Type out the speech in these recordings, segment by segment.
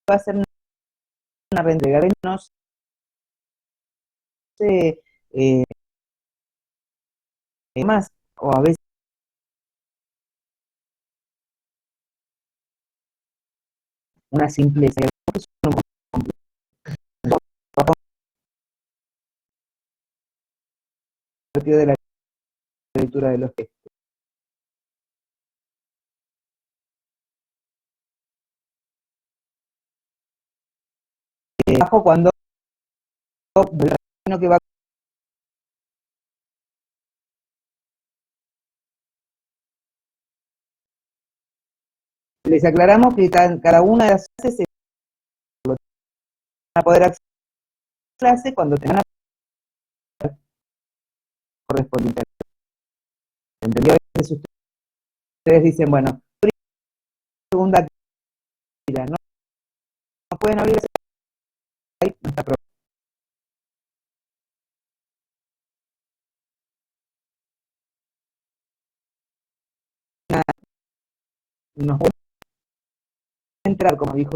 va a hacer una reentrega de no sé, más, o a veces una simpleza, y algunos son partido de la lectura de los textos. Bajo cuando que va les aclaramos que cada una de las clases se van a poder acceder a la clase cuando tengan la correspondiente. ¿Entendió? A veces ustedes dicen, bueno, segunda tira, ¿no? No pueden abrir ahí, no está nos pueden entrar, como dijo,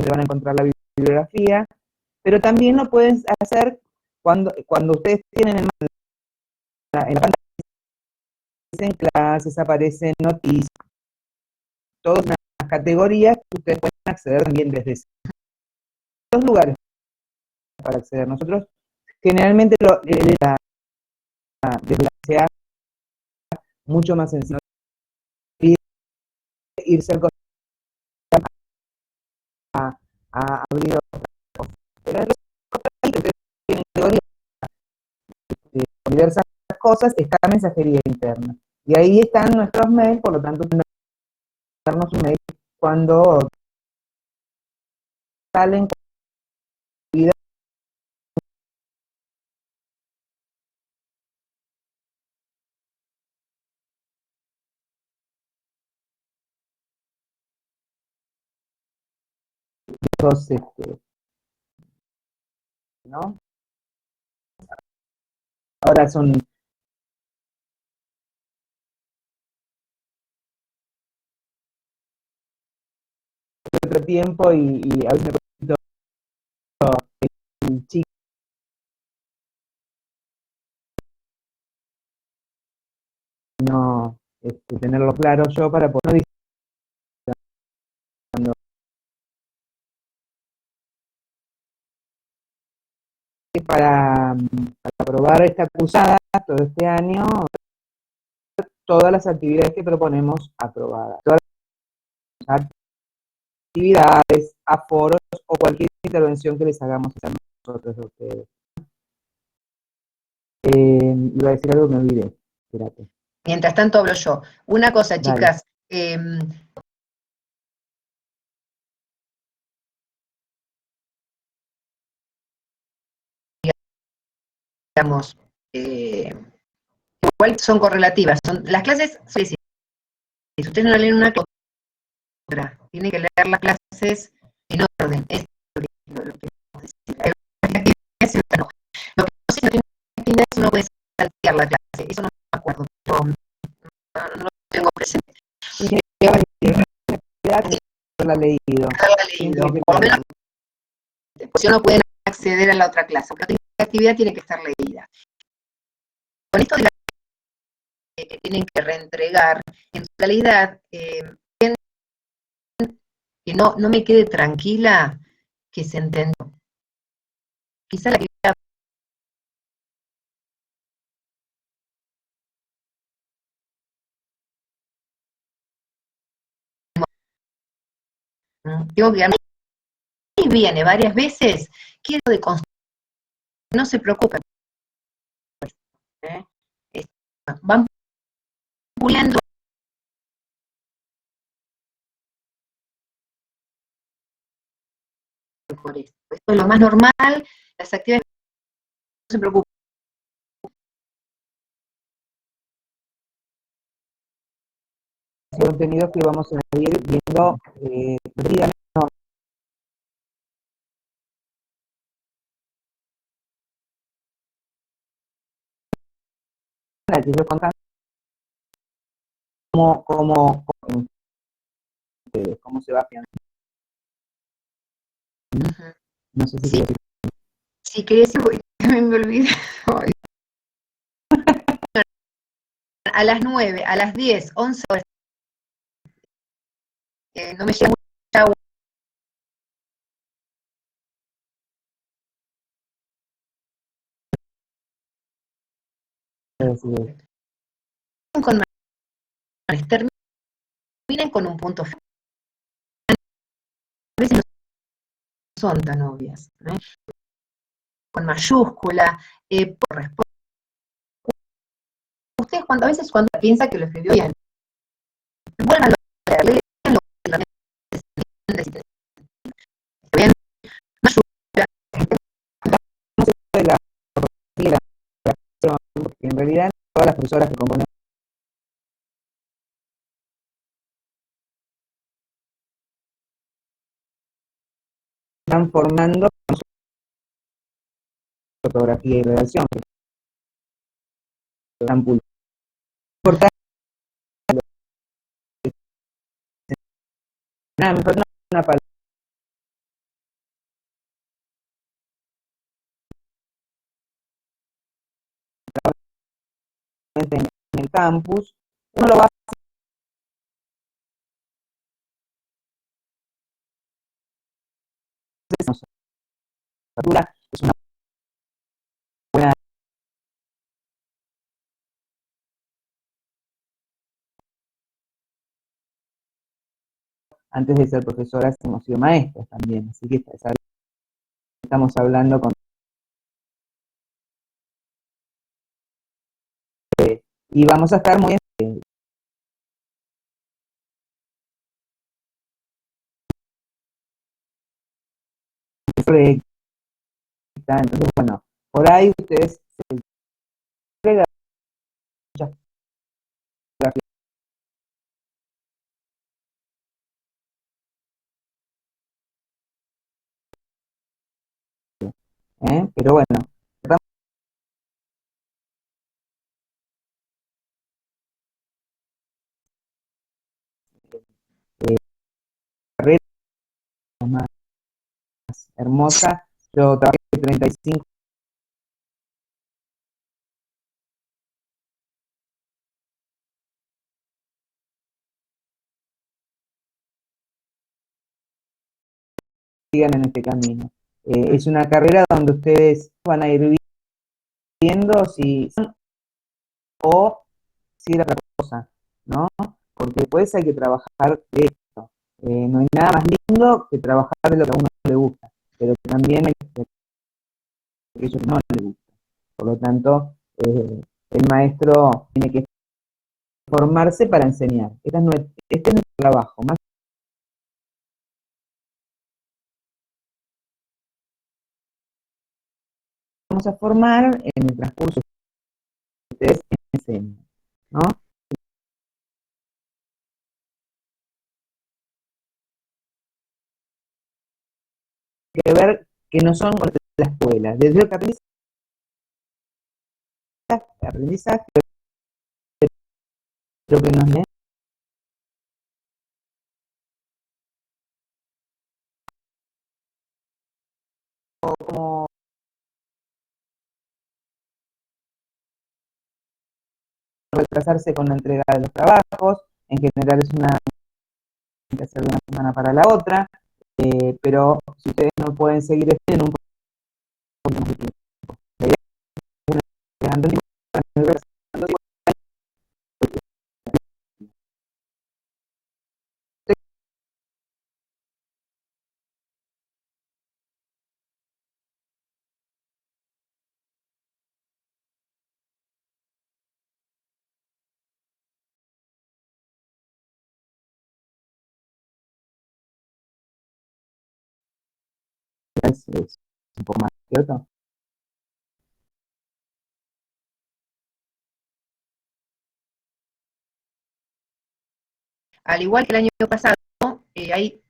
se van a encontrar la bibliografía, pero también lo pueden hacer cuando ustedes tienen en la pantalla, aparecen clases, aparecen noticias, todas las categorías que ustedes pueden acceder también desde esos lugares para acceder. Nosotros generalmente sea mucho más sencillo irse al a abrir diversas cosas, está la mensajería interna. Y ahí están nuestros mails, por lo tanto, darnos un mail cuando salen videos, ¿no? Ahora son otro tiempo y a veces me el chico no tenerlo claro yo para poder para probar esta cursada todo este año, todas las actividades que proponemos aprobadas, todas las actividades, aforos o cualquier intervención que les hagamos a nosotros a ustedes. Iba a decir algo, me olvidé. Espérate. Mientras tanto hablo yo. Una cosa, Dale. chicas, digamos, igual son correlativas. Las clases, sí, si ustedes no leen una otra, tienen que leer las clases en orden. Es lo que no tiene actividades, uno puede saltear la clase. Eso no me acuerdo, no lo tengo presente. Haberla leído. Por lo menos, pues si no pueden acceder a la otra clase, porque la actividad tiene que estar leída. Con esto de la que tienen que reentregar, en realidad, que no me quede tranquila que se entendió. Quizá la actividad tengo que ganar y viene varias veces, quiero de construir, no se preocupen. Van puliendo por esto. Esto es lo más normal, las actividades no se preocupen. Contenidos que vamos a ir viendo para que ellos conozcan cómo se va afianzando. No sé si sí, sí, quería decir, porque también me olvidé. A las 9, a las 10, 11 horas, no me llega mucha agua. Con manuales, terminen con un punto final. A veces no son tan obvias, ¿no? Con mayúscula, por respuesta. Ustedes a veces cuando piensa que lo escribió bien, vuelvan a leerlo, leanlo, bien, mayúscula, de la porque en realidad todas las profesoras que componen están formando fotografía y redacción, que están importante, mejor no una palabra en el campus, uno lo va a hacer, es una buena antes de ser profesoras hemos sido maestras también, así que estamos hablando con y vamos a estar muy recta, entonces bueno, por ahí ustedes se entregan muchas fotografías, pero bueno, eh, carrera más hermosa, yo trabajé 35 sigan en este camino. Es una carrera donde ustedes van a ir viendo si o si era otra cosa, ¿no? Porque después hay que trabajar de esto. No hay nada más lindo que trabajar de lo que a uno le gusta, pero también hay aquello que no le gusta. Por lo tanto, el maestro tiene que formarse para enseñar. Este es nuestro trabajo. Más vamos a formar en el transcurso que ustedes enseñan, ¿no? Hay que ver que no son la escuela. Desde el aprendizaje, lo que nos como retrasarse con la entrega de los trabajos, en general es una que hacer de una semana para la otra, pero si ustedes no pueden seguir en un poco más de tiempo. Es un poco más, ¿cierto? Al igual que el año pasado, hay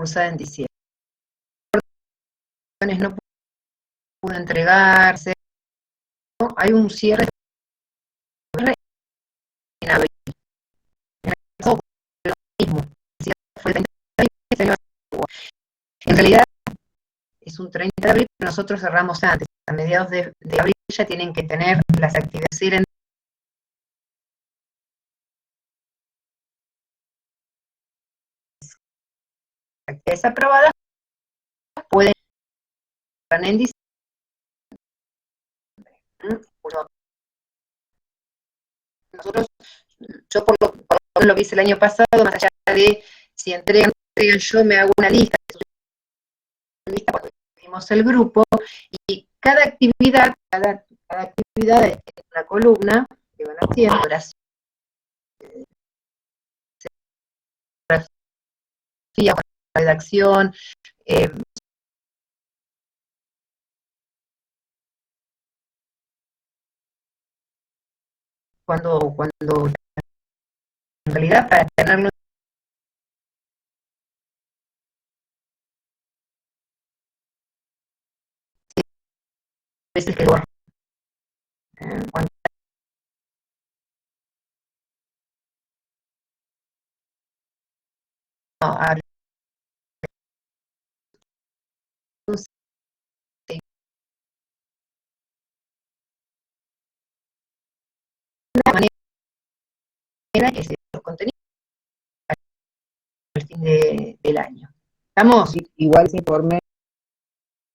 usada en diciembre. No pudo entregarse, ¿no? Hay un cierre en abril. Lo mismo, fue el 30 de abril, en realidad es un 30 de abril, pero nosotros cerramos antes. A mediados de abril ya tienen que tener las actividades aprobadas, pueden entrar en diciembre. Nosotros, yo por lo que hice el año pasado, más allá de si entregan, yo me hago una lista cuando hicimos el grupo, y cada actividad es una columna que van haciendo, orografía, redacción, cuando en realidad para tenerlo veces que cuando a una manera que se los contenidos al fin del año. ¿Estamos? Igual ese informe,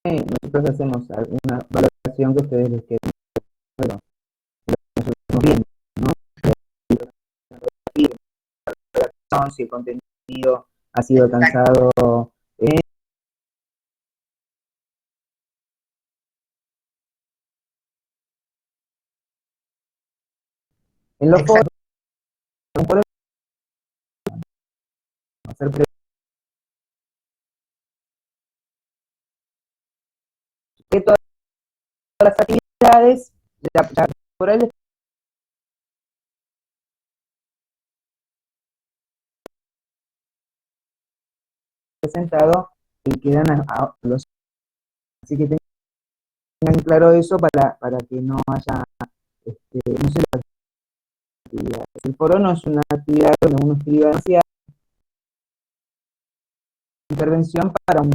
nosotros hacemos una valoración que ustedes les quede, bueno, nosotros bien, ¿no? Si el contenido ha sido alcanzado, en los foros, hacer que todas las actividades laborales presentado y quedan a los, así que tengan claro eso para que no haya no sé, actividades. El foro no es una actividad donde uno escriba demasiada intervención para un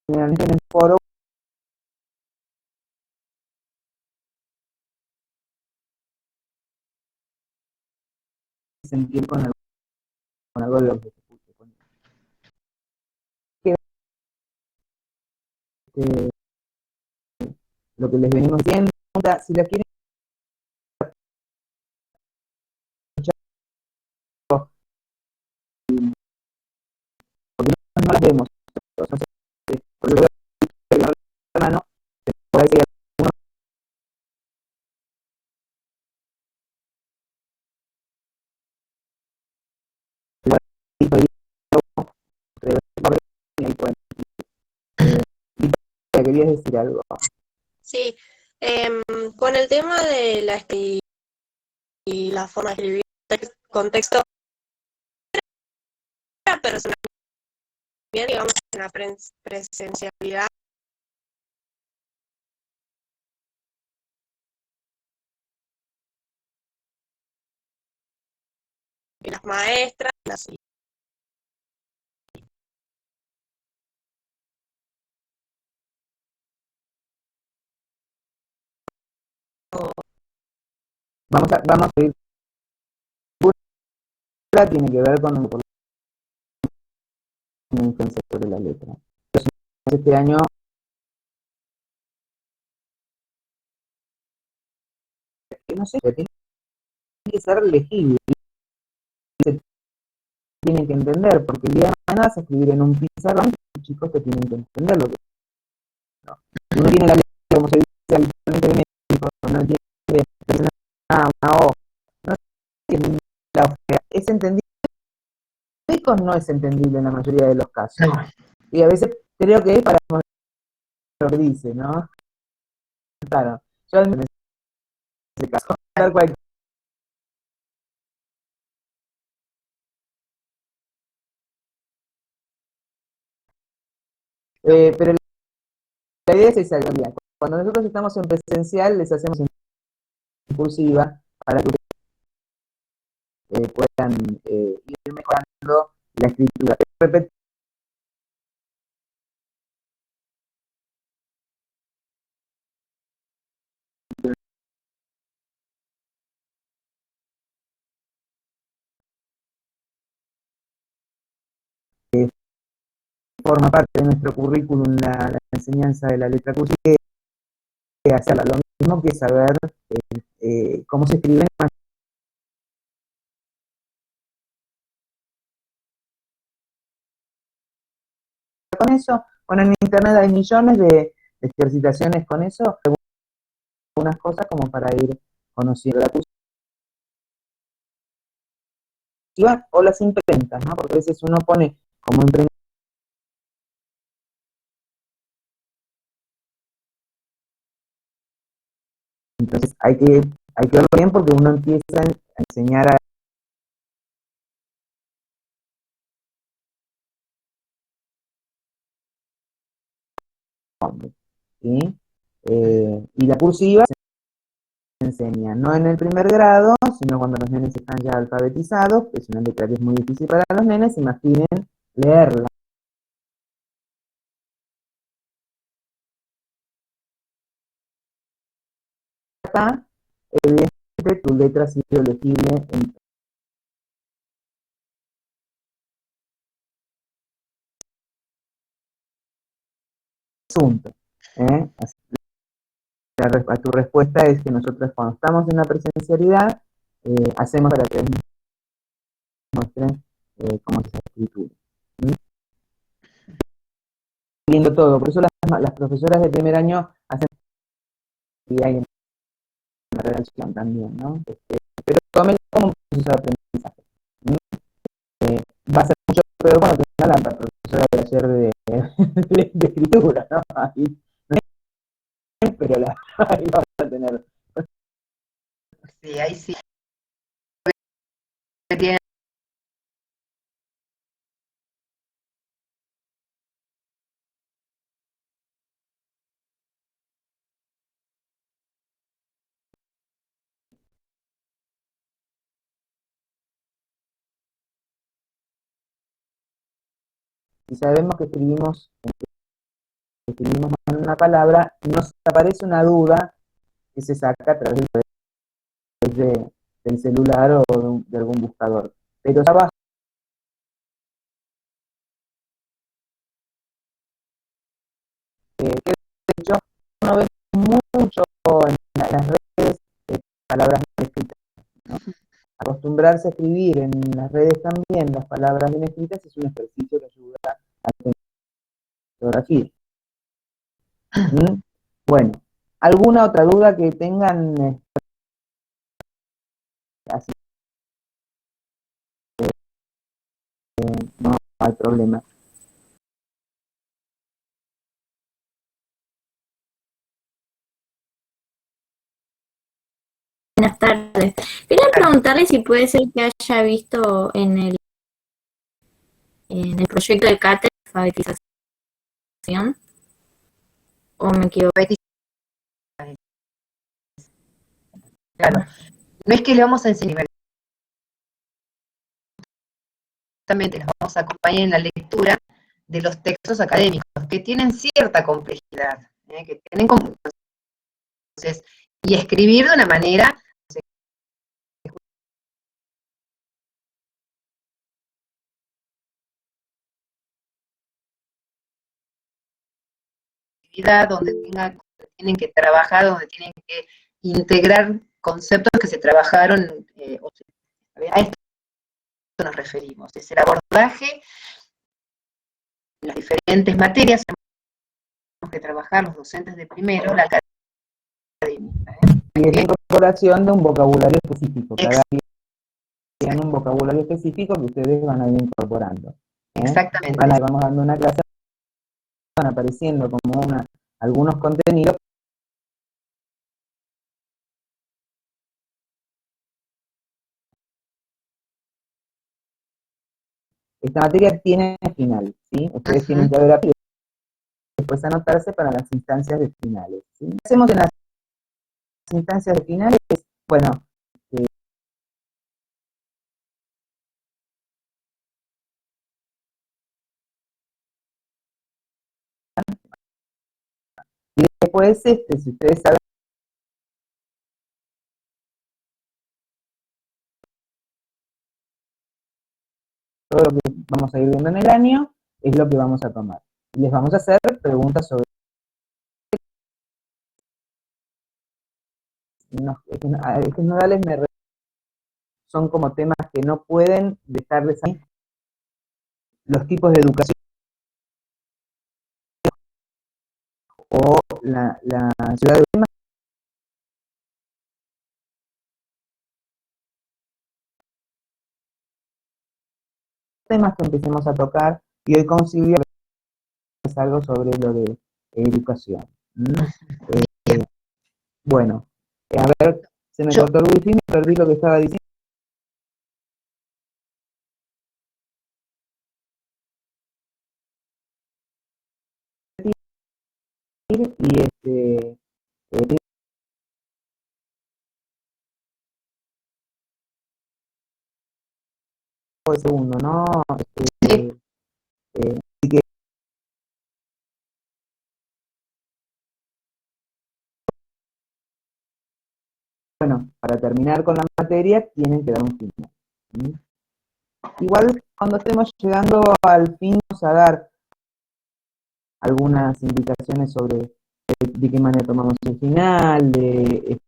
generalmente en el foro sentir con algo de lo que se puso. Este, lo que les venimos diciendo, si la quieren escuchar, porque no las vemos, entonces, por lo que hermano, por ahí querías decir algo. Sí, con el tema de la escritura y la forma de escribir, contexto, pero bien, digamos, en la presencialidad. Y las maestras, Vamos a ir, tiene que ver con una influencia sobre la letra. Entonces, este año no sé, tiene que ser legible, se tiene que entender, porque el día de mañana vas a escribir en un pizarrón, los chicos te tienen que entender lo que no. Uno tiene la letra, como se dice habitualmente en México, no tiene una O, no tiene la O, es entendible, no es entendible en la mayoría de los casos. No. Y a veces creo que es para lo que dice, ¿no? Claro, yo en ese caso, tal cual Pero la idea es esa, Gloria. Cuando nosotros estamos en presencial, les hacemos en cursiva para que puedan ir mejorando la escritura. Repetir forma parte de nuestro currículum la enseñanza de la letra cursiva, que hacerla lo mismo que saber cómo se escribe. Con eso, bueno, en internet hay millones de ejercitaciones con eso, algunas cosas como para ir conociendo la cursiva o las imprentas, ¿no? Porque a veces uno pone como imprenta. Entonces hay que verlo bien porque uno empieza a enseñar a hombres, ¿sí? Y la cursiva se enseña no en el primer grado, sino cuando los nenes están ya alfabetizados, que es una letra que es muy difícil para los nenes, imaginen leerla. Acá, evidentemente, tu letra ha sido legible en asunto. Así que tu respuesta es que nosotros cuando estamos en la presencialidad, hacemos para que nos muestren cómo es esa escritura. ¿Mm? Lindo todo, por eso las profesoras de primer año hacen y hay una relación también, ¿no? Pero tomen como un proceso de aprendizaje. ¿Mm? Va a ser mucho peor cuando tenga la profesora de ayer de escritura, ¿no? Ahí, pero ahí vamos a tener. Sí, ahí sí que tienen. Si sabemos que escribimos mal una palabra, nos aparece una duda que se saca a través del celular o de algún buscador. Pero ya va, que de hecho uno ve mucho en las redes palabras bien escritas, ¿no? Acostumbrarse a escribir en las redes también las palabras bien escritas es un ejercicio que ayuda a la ortografía. ¿Mm? Bueno, ¿alguna otra duda que tengan? Así no hay problema. Buenas tardes. Quería preguntarle si puede ser que haya visto en el proyecto de cátedra de alfabetización, o me equivoco. Claro, no es que le vamos a enseñar, justamente les vamos a acompañar en la lectura de los textos académicos, que tienen cierta complejidad, que tienen entonces, y escribir de una manera donde tienen que trabajar, donde tienen que integrar conceptos que se trabajaron, a esto nos referimos, es el abordaje en las diferentes materias que trabajar los docentes de primero, la académica. Y es la incorporación de un vocabulario específico. Cada día tiene un vocabulario específico que ustedes van a ir incorporando. Exactamente. Vamos dando una clase, van apareciendo como algunos contenidos. Esta materia tiene final, ¿sí? Ustedes tienen que haber aprendido después anotarse para las instancias de finales, ¿sí? ¿Qué hacemos en las instancias de finales? Bueno, y después, si ustedes saben todo lo que vamos a ir viendo en el año, es lo que vamos a tomar. Y les vamos a hacer preguntas sobre estos nodales son como temas que no pueden dejarles ahí. Los tipos de educación o la ciudad de Lima, temas que empecemos a tocar, y hoy con Silvia es algo sobre lo de educación. Bueno, a ver, se me cortó el wifi, me perdí lo que estaba diciendo. Y el segundo, ¿no? Así que, bueno, para terminar con la materia, tienen que dar un final. ¿Sí? Igual, cuando estemos llegando al fin, vamos a dar algunas indicaciones sobre de qué manera tomamos el final, de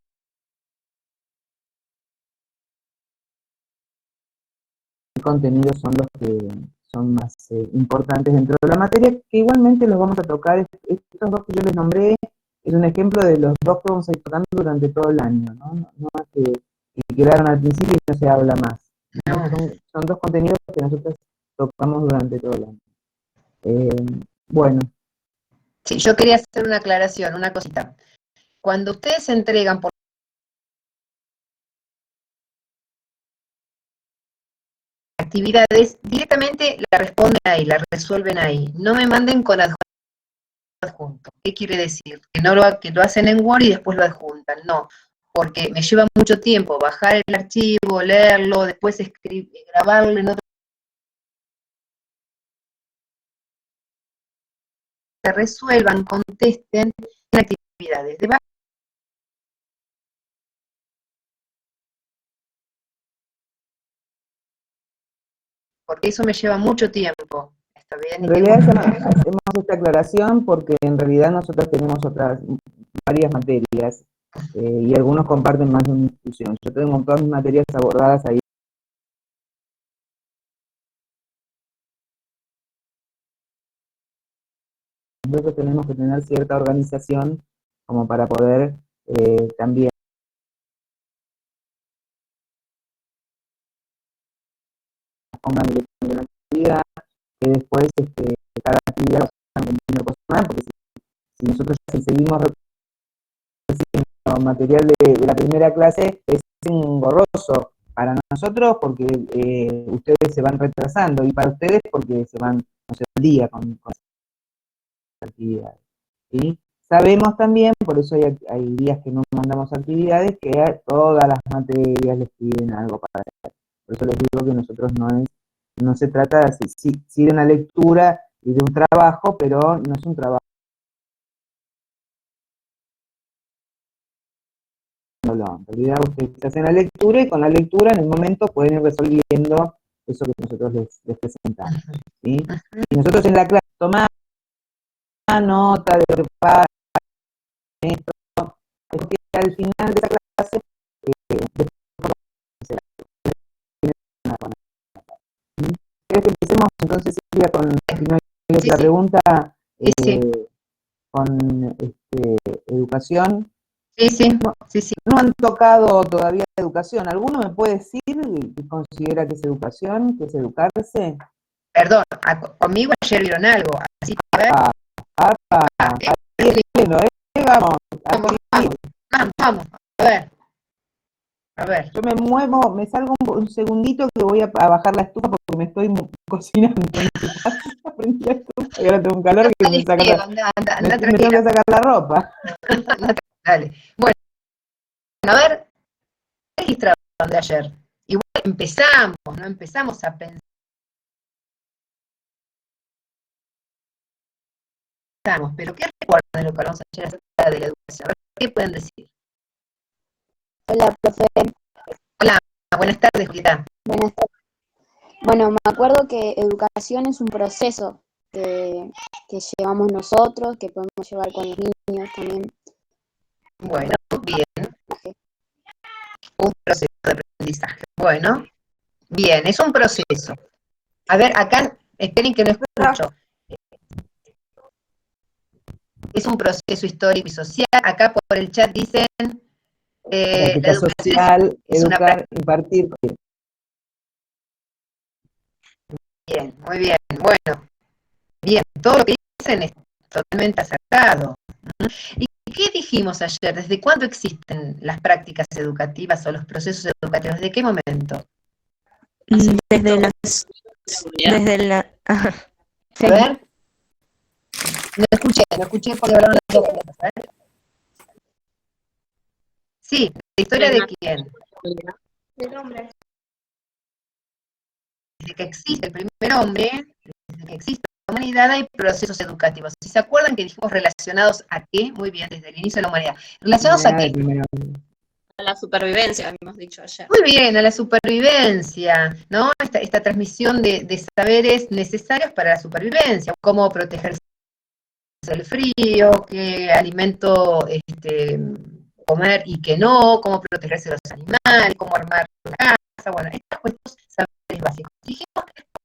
qué contenidos son los que son más importantes dentro de la materia, que igualmente los vamos a tocar. Estos dos que yo les nombré es un ejemplo de los dos que vamos a ir tocando durante todo el año, ¿no? No es que quedaron al principio y no se habla más, ¿no? Son dos contenidos que nosotros tocamos durante todo el año. Bueno. Sí, yo quería hacer una aclaración, una cosita. Cuando ustedes se entregan por actividades, directamente la responden ahí, la resuelven ahí. No me manden con adjunto. ¿Qué quiere decir? Que lo hacen en Word y después lo adjuntan. No, porque me lleva mucho tiempo bajar el archivo, leerlo, después grabarlo en otro. Que resuelvan, contesten en actividades. Porque eso me lleva mucho tiempo. Está bien. En realidad hacemos esta aclaración porque en realidad nosotros tenemos varias materias y algunos comparten más de una institución. Yo tengo todas mis materias abordadas ahí. Entonces tenemos que tener cierta organización como para poder también pongan dirección de la actividad, que después cada actividad va a ser un contenido personal, porque si nosotros seguimos material de la primera clase, es engorroso para nosotros porque ustedes se van retrasando, y para ustedes porque se van, no sé, al día con actividades. ¿Sí? Sabemos también, por eso hay días que no mandamos actividades, que a todas las materias les piden algo para hacer. Por eso les digo que nosotros no se trata de sí de una lectura y de un trabajo, pero no es un trabajo. En realidad ustedes hacen la lectura y con la lectura en el momento pueden ir resolviendo eso que nosotros les presentamos. ¿Sí? Y nosotros en la clase tomamos nota de lo que pasa, esto, es que al final de la clase ¿querés que empecemos entonces, Silvia, con la pregunta con educación? Sí. No han tocado todavía educación. ¿Alguno me puede decir qué considera que es educación, que es educarse? Perdón, conmigo ayer vieron algo. Así que, vamos, a ver. Yo me muevo, me salgo un segundito que voy a bajar la estufa porque me estoy cocinando en este caso. prendí la estufa y ahora tengo un calor que me saca Anda me tengo tranquila. que sacar la ropa. Dale. Bueno, a ver, ¿qué registraron de ayer? Igual empezamos, ¿no? Empezamos a pensar, pero ¿qué recuerdan de lo que hablamos ayer acerca de la educación? A ver, ¿qué pueden decir? Hola, profe. Hola, buenas tardes, Julieta. Buenas tardes. Bueno, me acuerdo que educación es un proceso que llevamos nosotros, que podemos llevar con los niños también. Bueno, bien, un proceso de aprendizaje. Bueno, bien, es un proceso. A ver, acá, esperen que no escucho. Es un proceso histórico y social. Acá por el chat dicen, la Práctica educación social, es una práctica. educar, impartir. Bien, muy bien. Bueno, bien, todo lo que dicen es totalmente acertado. ¿Y qué dijimos ayer? ¿Desde cuándo existen las prácticas educativas o los procesos educativos? ¿Desde qué momento? Desde la... Ajá. A ver. No escuché porque hablaron las dos cosas. A ver. Sí, ¿la historia de quién? Del hombre. Desde que existe el primer hombre, desde que existe la humanidad, hay procesos educativos. Si se acuerdan que dijimos relacionados a qué, muy bien, desde el inicio de la humanidad. ¿Relacionados a qué? A la supervivencia, habíamos dicho ayer. Muy bien, a la supervivencia, ¿no? Esta transmisión de saberes necesarios para la supervivencia, cómo protegerse del frío, qué alimento comer y qué no, cómo protegerse de los animales, cómo armar la casa, bueno, estos saberes básicos. Dijimos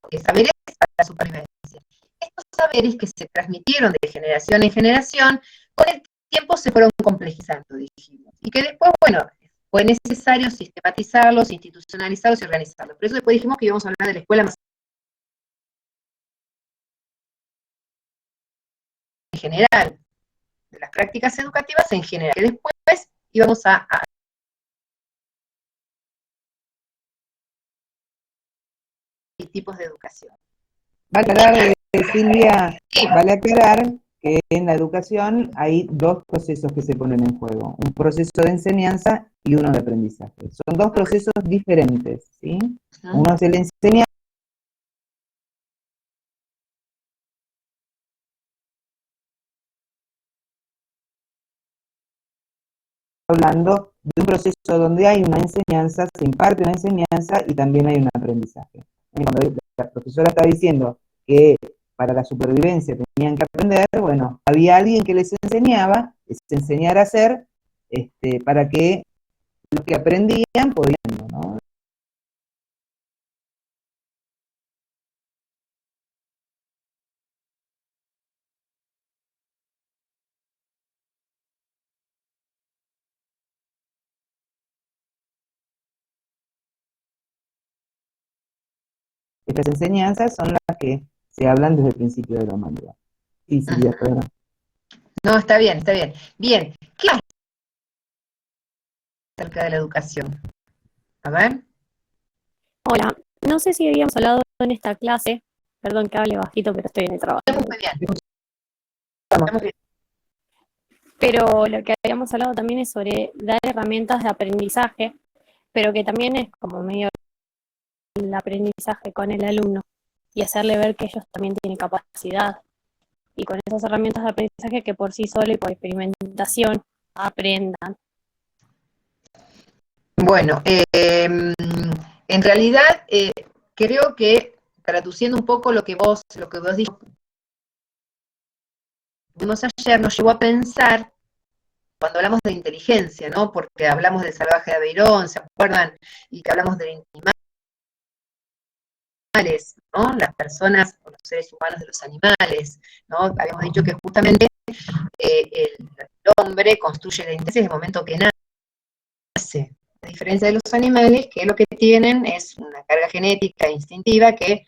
que saberes para la supervivencia. Estos saberes que se transmitieron de generación en generación, con el tiempo se fueron complejizando, dijimos, y que después, bueno, fue necesario sistematizarlos, institucionalizarlos y organizarlos. Por eso después dijimos que íbamos a hablar de la escuela más en general, de las prácticas educativas en general, que después íbamos a tipos de educación. Vale aclarar, Silvia, vale aclarar que en la educación hay dos procesos que se ponen en juego, un proceso de enseñanza y uno de aprendizaje. Son dos procesos diferentes, ¿sí? Uno es el enseñanza, hablando de un proceso donde hay una enseñanza, se imparte una enseñanza y también hay un aprendizaje. Cuando la profesora está diciendo que para la supervivencia tenían que aprender, bueno, había alguien que les enseñaba, les enseñara a hacer, para que los que aprendían podían, ¿no? Estas enseñanzas son las que se hablan desde el principio de la humanidad. Sí, Silvia, perdón. No, está bien, está bien. Bien, ¿qué hay acerca de la educación? A ver. Hola, no sé si habíamos hablado en esta clase, perdón que hable bajito, pero estoy en el trabajo. Estamos muy bien. Estamos bien. Pero lo que habíamos hablado también es sobre dar herramientas de aprendizaje, pero que también es como medio el aprendizaje con el alumno y hacerle ver que ellos también tienen capacidad. Y con esas herramientas de aprendizaje que por sí solo y por experimentación aprendan. Bueno, en realidad creo que, traduciendo un poco lo que vos dijiste ayer, nos llevó a pensar, cuando hablamos de inteligencia, ¿no? Porque hablamos del salvaje de Aveirón, ¿se acuerdan? Y que hablamos de animales, ¿no? Las personas o los seres humanos de los animales, ¿no? Habíamos dicho que justamente el hombre construye la inteligencia desde el momento que nace. A diferencia de los animales, que lo que tienen es una carga genética instintiva que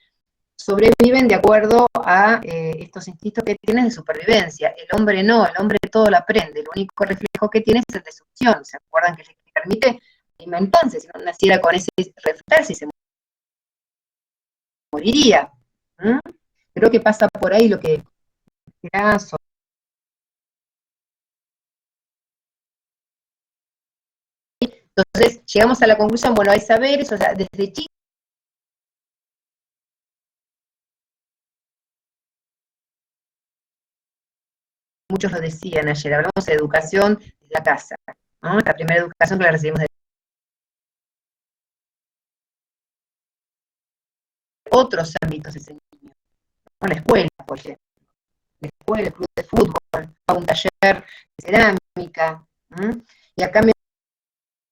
sobreviven de acuerdo a estos instintos que tienen de supervivencia. El hombre no, el hombre todo lo aprende, el único reflejo que tiene es el de succión. ¿Se acuerdan que le permite alimentarse? Si no naciera con ese reflejo, si se moriría. ¿Mm? Creo que pasa por ahí lo que quieras. Entonces, llegamos a la conclusión, bueno, hay saberes, o sea, desde chicos, muchos lo decían ayer, hablamos de educación de la casa, ¿no? La primera educación que la recibimos de otros ámbitos de ese niño, ¿no? La escuela, por ejemplo, la escuela, el club de fútbol, un taller de cerámica, ¿m? Y acá me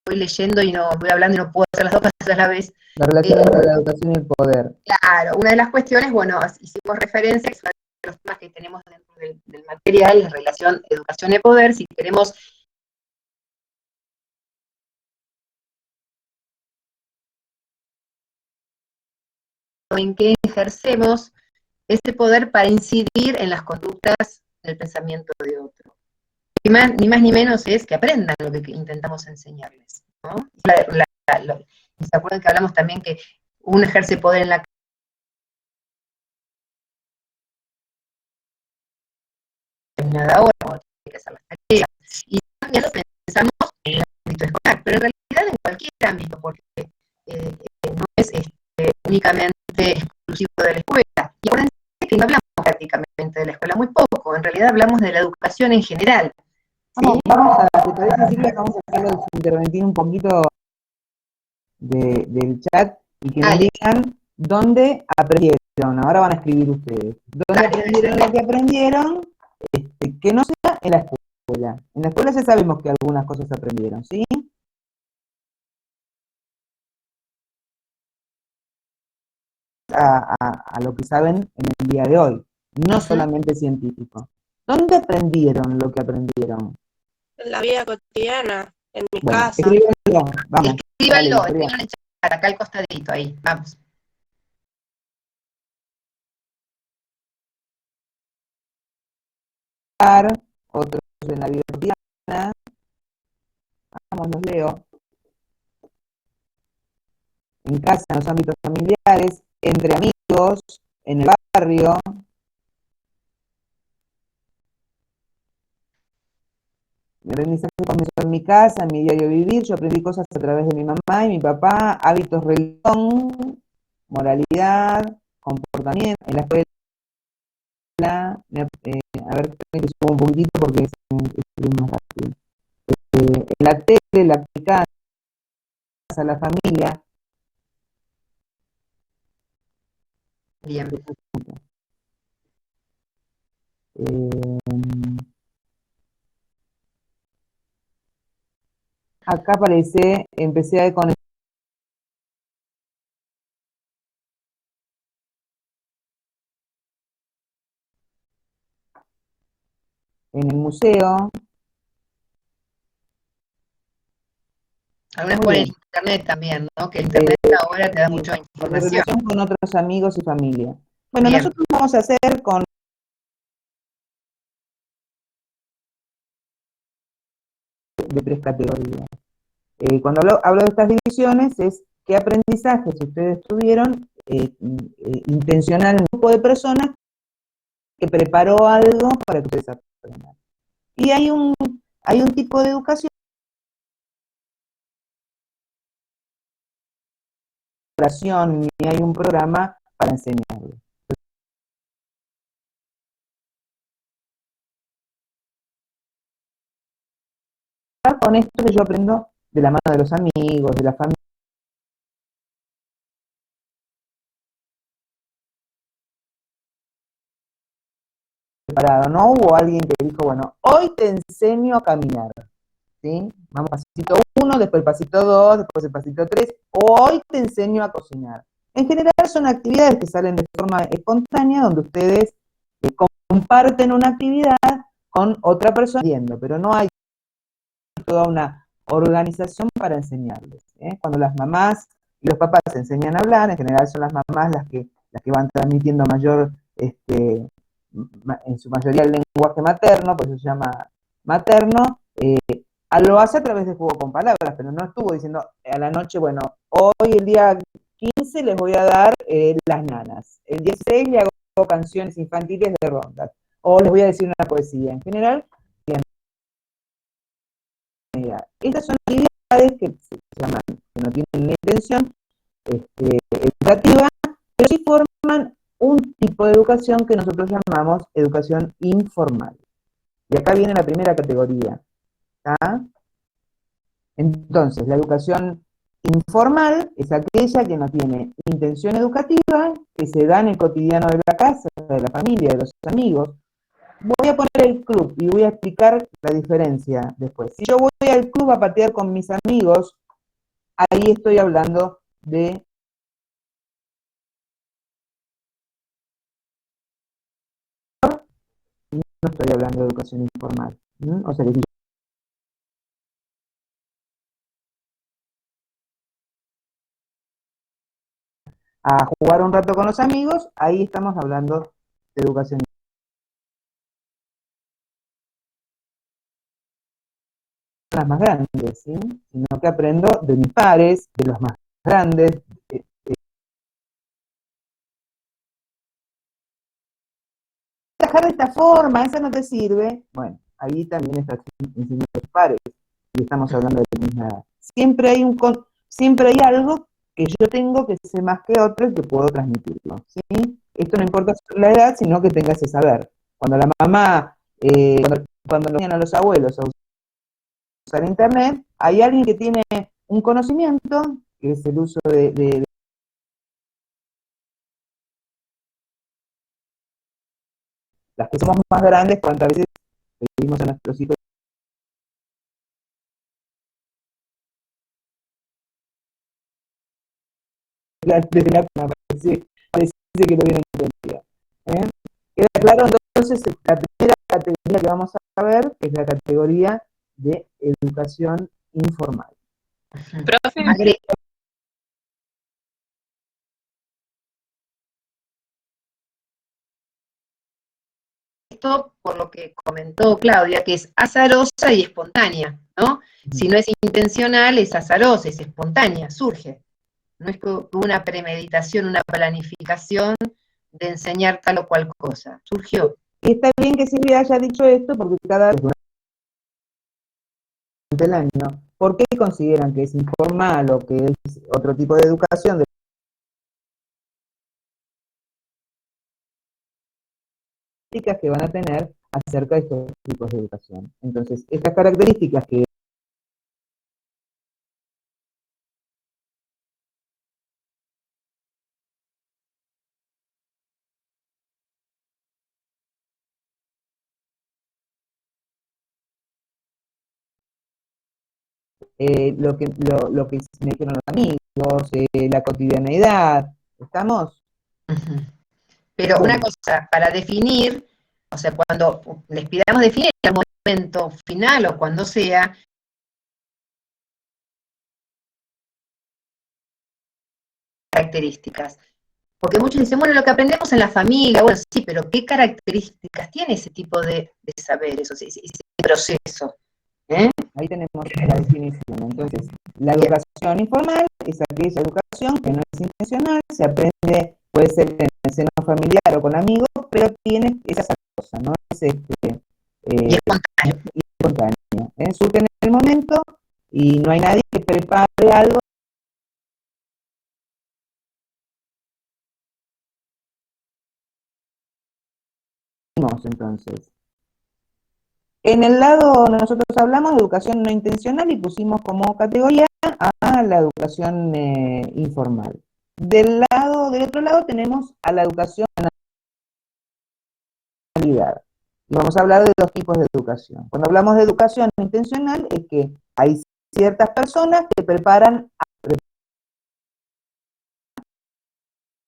voy leyendo y no voy hablando y no puedo hacer las dos cosas a la vez. La relación entre la educación y el poder. Claro, una de las cuestiones, bueno, hicimos referencia, que es uno de los temas que tenemos dentro del material, la relación educación y poder, si queremos en qué ejercemos ese poder para incidir en las conductas del pensamiento de otro. Ni más ni menos es que aprendan lo que intentamos enseñarles, ¿no? ¿Se acuerdan que hablamos también que uno ejerce poder en la determinada hora, o tiene que hacer las tareas, y también lo pensamos en el ámbito escolar, pero en realidad en cualquier ámbito, porque no es únicamente exclusivo de la escuela. Y acuérdense que no hablamos prácticamente de la escuela, muy poco, en realidad hablamos de la educación en general. ¿Sí? Vamos a, ¿te parece, Silvia? Vamos a hacerlo intervenir un poquito del chat y que nos digan dónde aprendieron. Ahora van a escribir ustedes. ¿Dónde aprendieron lo que aprendieron? Que no sea en la escuela. En la escuela ya sabemos que algunas cosas aprendieron, ¿sí? A lo que saben en el día de hoy, no solamente científico. ¿Dónde aprendieron lo que aprendieron? En la vida cotidiana, en mi Bueno, casa. escríbanlo, vamos. Escríbanlo en el chat, acá al costadito, ahí, vamos. Otros en la vida cotidiana. Vamos, los leo. En casa, en los ámbitos familiares, entre amigos, en el barrio. Mi aprendizaje comenzó en mi casa, en mi diario vivir. Yo aprendí cosas a través de mi mamá y mi papá, hábitos, religión, moralidad, comportamiento. En la escuela, a ver, que subo un poquitito porque es más rápido. En la tele, la casa, la familia. Bien. Acá aparece, empecé con en el museo. Algunas por el internet también, ¿no? Que el internet ahora te da mucha En información. relación con otros amigos y familia. Bueno, Bien. nosotros vamos a hacer con de 3 categorías. Cuando hablo de estas divisiones es qué aprendizajes ustedes tuvieron intencional en un grupo de personas que preparó algo para que ustedes aprendan. Y hay un tipo de educación, ni hay un programa para enseñarlo. Con esto que yo aprendo de la mano de los amigos, de la familia. Preparado, no hubo alguien que dijo, bueno, hoy te enseño a caminar, ¿sí? Vamos pasito 1, después el pasito 2, después el pasito 3, hoy te enseño a cocinar. En general son actividades que salen de forma espontánea, donde ustedes comparten una actividad con otra persona, pero no hay toda una organización para enseñarles, ¿eh? Cuando las mamás y los papás se enseñan a hablar, en general son las mamás las que van transmitiendo mayor, en su mayoría el lenguaje materno, por eso se llama materno, lo hace a través de juego con palabras, pero no estuvo diciendo a la noche, bueno, hoy el día 15 les voy a dar las nanas, el 16 le hago canciones infantiles de rondas, o les voy a decir una poesía. En general, bien. Estas son actividades que se llaman, que no tienen una intención educativa, pero sí forman un tipo de educación que nosotros llamamos educación informal. Y acá viene la primera categoría. ¿Tá? Entonces, la educación informal es aquella que no tiene intención educativa, que se da en el cotidiano de la casa, de la familia, de los amigos. Voy a poner el club y voy a explicar la diferencia después. Si yo voy al club a patear con mis amigos, ahí estoy hablando de... No estoy hablando de educación informal. O sea que si a jugar un rato con los amigos, ahí estamos hablando de educación las más grandes, ¿sí? Sino que aprendo de mis pares, de los más grandes. Trabajar de esta forma, esa no te sirve. Bueno, ahí también estás enseñando a tus pares y estamos hablando de la misma edad. Siempre hay algo que yo tengo que sé más que otro y que puedo transmitirlo, ¿sí? Esto no importa la edad, sino que tengas ese saber. Cuando la mamá, cuando nos enseñan a los abuelos a usar internet, hay alguien que tiene un conocimiento, que es el uso de las que somos más grandes, cuántas veces pedimos a nuestros hijos desde la parece que lo vienen entendido. ¿Eh? ¿Queda claro? Entonces, la primera categoría que vamos a ver es la categoría de educación informal. Profe, Esto por lo que comentó Claudia, que es azarosa y espontánea, ¿no? Si no es intencional, es azarosa, es espontánea, surge. No es una premeditación, una planificación de enseñar tal o cual cosa. Surgió. Y está bien que Silvia haya dicho esto porque cada vez durante el año, ¿por qué consideran que es informal o que es otro tipo de educación de características que van a tener acerca de estos tipos de educación? Entonces, estas características que lo que me dijeron los amigos, la cotidianeidad, ¿estamos? Pero Bueno, una cosa, para definir, o sea, cuando les pidamos definir el momento final o cuando sea, características. Porque muchos dicen, bueno, lo que aprendemos en la familia, bueno, sí, pero ¿qué características tiene ese tipo de saberes, ese proceso? ahí tenemos la definición. Entonces, la educación informal es aquella educación que no es intencional, se aprende, puede ser en el seno familiar o con amigos, pero tiene esa cosa, ¿no? Es Y espontáneo. espontánea. Surge en el momento y no hay nadie que prepare algo. Entonces, en el lado, nosotros hablamos de educación no intencional y pusimos como categoría a la educación informal. Del otro lado tenemos a la educación de calidad. Y vamos a hablar de dos tipos de educación. Cuando hablamos de educación intencional es que hay ciertas personas que preparan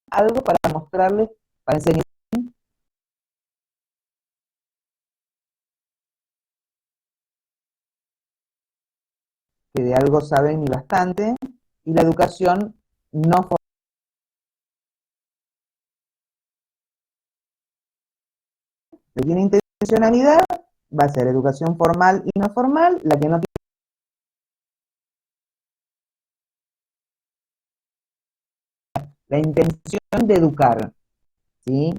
algo para mostrarles, para enseñar que de algo saben y bastante, y la educación no tiene intencionalidad, va a ser educación formal y no formal, la que no tiene la intención de educar, ¿sí?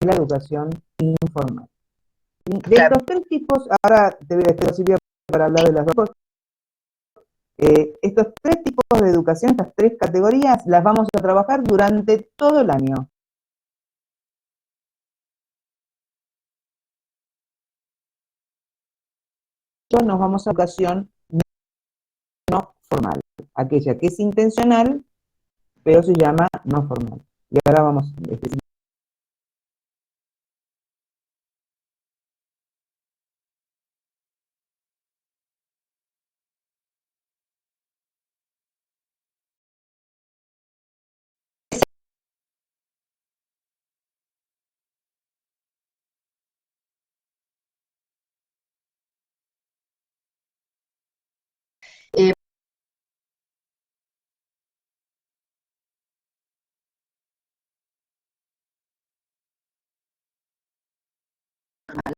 la educación informal. De Claro. estos tres tipos, ahora te voy a dejar, Silvia, para hablar de las dos cosas. Estos tres tipos de educación, estas tres categorías, las vamos a trabajar durante todo el año. Nos vamos a educación no formal, aquella que es intencional, pero se llama no formal. Y ahora vamos a especificar. Eh,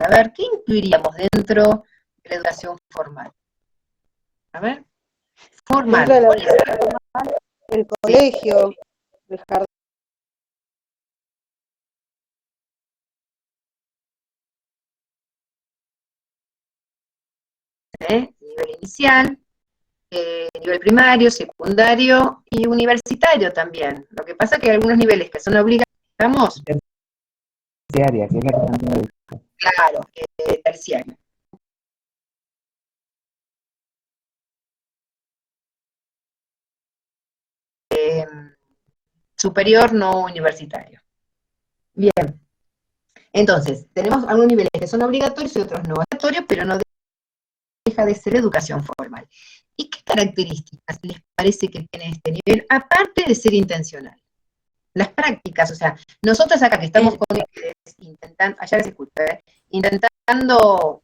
a ver, ¿qué incluiríamos dentro de la educación formal? A ver, formal. Dentro de la ¿Cuál es? educación formal, el colegio, el jardín. Nivel inicial, nivel primario, secundario y universitario también. Lo que pasa es que hay algunos niveles que son obligatorios, Terciaria, que es la que están haciendo. claro, terciario. Superior no universitario. Bien. Entonces, tenemos algunos niveles que son obligatorios y otros no obligatorios, pero no deja de ser educación formal. ¿Y qué características les parece que tiene este nivel, aparte de ser intencional? Las prácticas, o sea, nosotros acá que estamos con ustedes, intentando, allá les escuché, intentando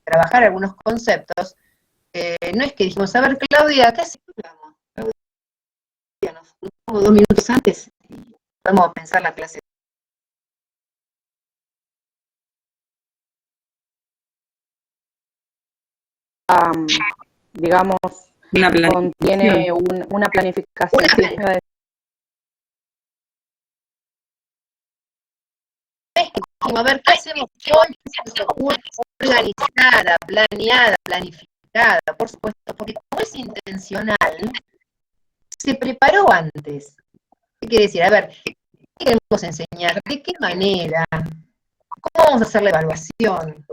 trabajar algunos conceptos, no es que dijimos, a ver, Claudia, ¿qué hacemos? Claudia, nos juntamos 2 minutos antes y vamos a pensar la clase. Digamos, contiene una planificación. A ver, ¿qué hacemos hoy? Organizada, planeada, planificada, por supuesto, porque como es intencional, se preparó antes. ¿Qué quiere decir? A ver, ¿qué queremos enseñar? ¿De qué manera? ¿Cómo vamos a hacer la evaluación?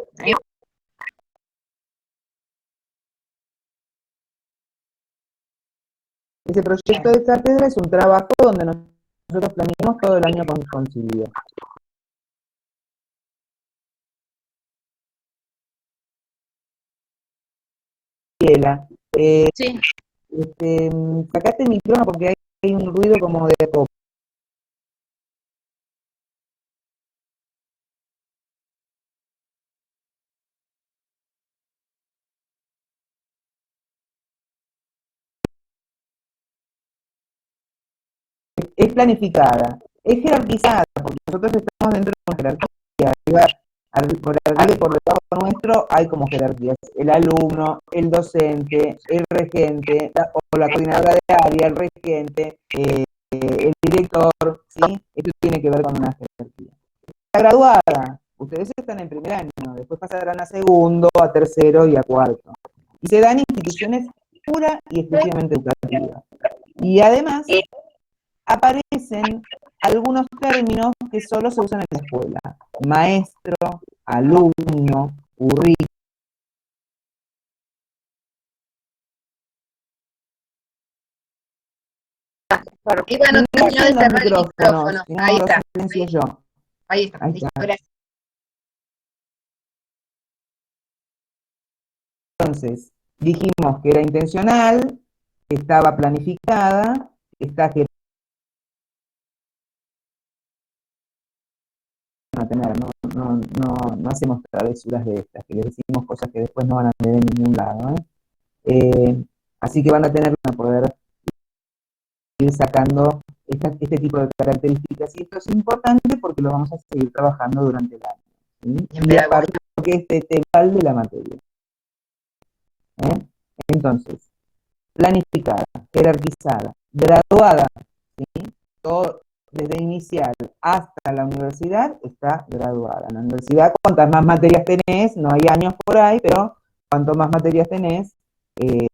Ese proyecto de cátedra es un trabajo donde nosotros planeamos todo el año con Silvia. Sí. Sacate el micrófono porque hay un ruido como de copa. Es planificada, es jerarquizada, porque nosotros estamos dentro de una jerarquía. Por arriba y por debajo nuestro hay como jerarquías. El alumno, el docente, el regente, o la coordinadora de área, el regente, el director, ¿sí? Esto tiene que ver con una jerarquía. La graduada, ustedes están en primer año, después pasarán a segundo, a tercero y a cuarto. Y se dan instituciones pura y exclusivamente educativas. Y además aparecen algunos términos que solo se usan en la escuela. Maestro, alumno, currículum. Eva no terminó de cerrar el micrófono. Si no, Ahí lo está. silencio yo. Ahí está. Ahí está. Gracias. Entonces, dijimos que era intencional, que estaba planificada, está que no hacemos travesuras de estas, que les decimos cosas que después no van a tener en ningún lado. Así que van a tener que poder ir sacando este tipo de características. Y esto es importante porque lo vamos a seguir trabajando durante el año. ¿Sí? Y aparte porque es temporal de la materia. Entonces, planificada, jerarquizada, graduada, ¿sí? Todo desde inicial hasta la universidad está graduada. En la universidad, cuantas más materias tenés, no hay años por ahí, pero cuanto más materias tenés, eh,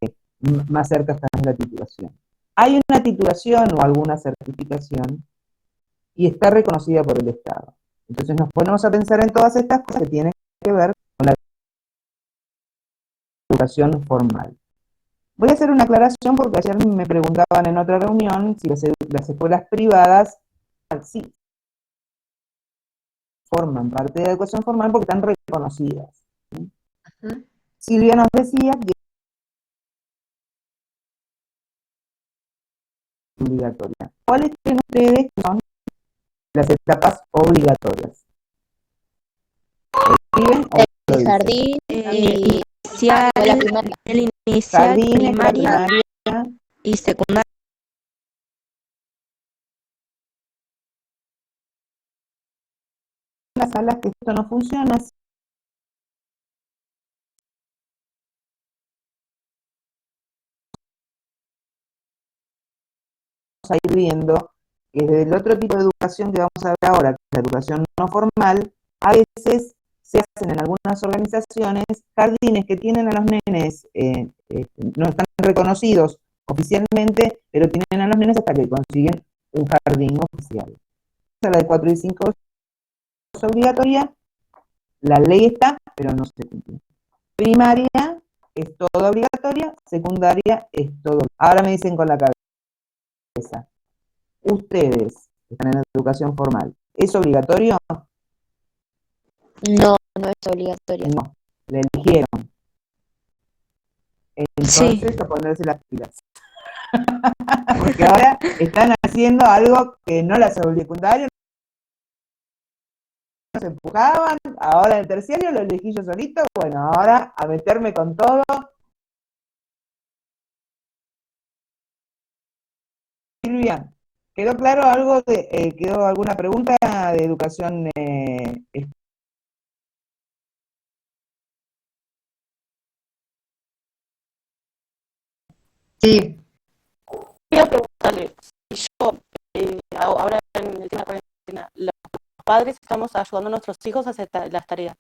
más cerca estás de la titulación. Hay una titulación o alguna certificación y está reconocida por el Estado. Entonces nos ponemos a pensar en todas estas cosas que tienen que ver con la educación formal. Voy a hacer una aclaración porque ayer me preguntaban en otra reunión si las escuelas privadas sí forman parte de la educación formal porque están reconocidas. ¿Sí? Silvia nos decía que es obligatoria. ¿Cuáles creen ustedes que son las etapas obligatorias? ¿Escriben o lo El dicen? jardín y Inicial, escuela primaria. el inicial, Jardín, escuela primaria primaria, y secundaria. las salas que esto no funciona, a ir viendo que desde el otro tipo de educación que vamos a ver ahora, que es la educación no formal, a veces se hacen en algunas organizaciones jardines que tienen a los nenes, no están reconocidos oficialmente, pero tienen a los nenes hasta que consiguen un jardín oficial. La de 4 y 5 es obligatoria, la ley está, pero no se cumple. Primaria es todo obligatoria, secundaria es todo. Ahora me dicen con la cabeza. Ustedes que están en educación formal, ¿es obligatorio? No, no es obligatorio. No, la eligieron. Sí, Entonces a ponerse las pilas. Porque ahora están haciendo algo que no las secundaria nos empujaban, ahora en el terciario lo elegí yo solito, bueno, ahora a meterme con todo. Silvia, ¿quedó claro algo quedó alguna pregunta de educación? Sí, Quiero preguntarle, si yo, ahora en el tema de cuarentena, los padres estamos ayudando a nuestros hijos a hacer las tareas.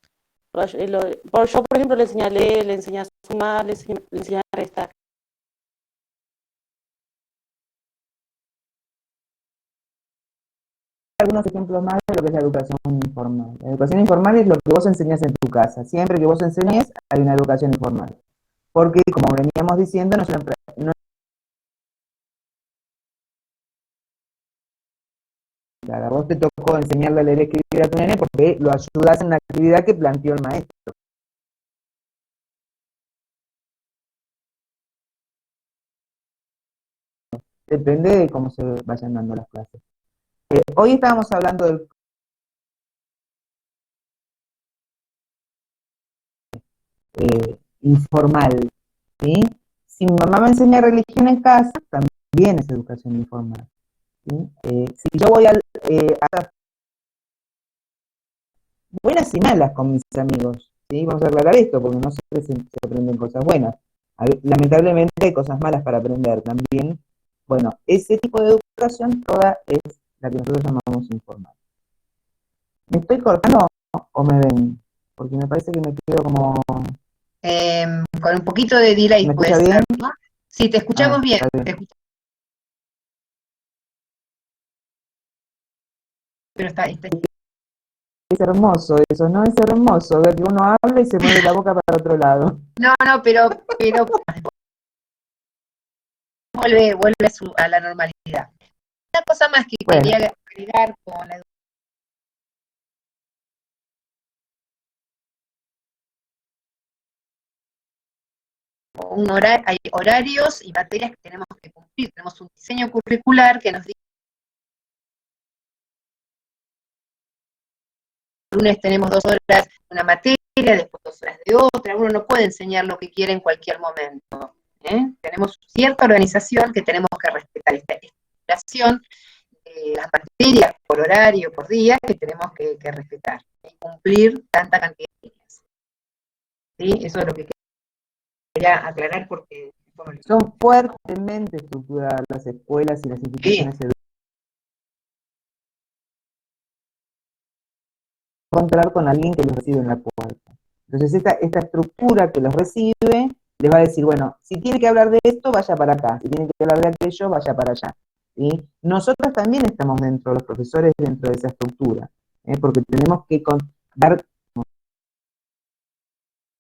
Yo, por ejemplo, le enseñé a leer, le enseñé a sumar, le enseñé a restar. Algunos ejemplos más de lo que es la educación informal. La educación informal es lo que vos enseñás en tu casa. Siempre que vos enseñes, hay una educación informal. Porque, como veníamos diciendo, no a vos te tocó enseñarle a leer y escribir a tu nene porque lo ayudás en la actividad que planteó el maestro. Depende de cómo se vayan dando las clases. Hoy estábamos hablando del informal, ¿sí? Si mi mamá me enseña religión en casa, también es educación informal, ¿sí? Si yo voy a buenas y malas con mis amigos, ¿sí? Vamos a aclarar esto, porque no siempre se aprenden cosas buenas. Lamentablemente hay cosas malas para aprender también. Bueno, ese tipo de educación toda es la que nosotros llamamos informal. ¿Me estoy cortando o me ven? Porque me parece que me quedo como... con un poquito de delay ¿Me puede escucha bien? ser, ¿no? Sí, te escuchamos bien. Está bien. Pero está. Es hermoso eso, ¿no? Es hermoso ver que uno habla y se mueve la boca para otro lado. No, pero vuelve a la normalidad. Una cosa más que Bueno, quería agregar con la hay horarios y materias que tenemos que cumplir. Tenemos un diseño curricular que nos dice el lunes tenemos 2 horas de una materia, después 2 horas de otra. Uno no puede enseñar lo que quiere en cualquier momento. Tenemos cierta organización que tenemos que respetar, esta estipulación de las materias por horario, por día, que tenemos que respetar y cumplir tanta cantidad de días. ¿Sí? Eso es lo que quería aclarar porque... son fuertemente estructuradas las escuelas y las instituciones educativas. encontrar con alguien que los recibe en la puerta. Entonces esta estructura que los recibe les va a decir, bueno, si tiene que hablar de esto, vaya para acá, si tiene que hablar de aquello, vaya para allá. ¿Sí? Nosotros también estamos dentro, los profesores, dentro de esa estructura, porque tenemos que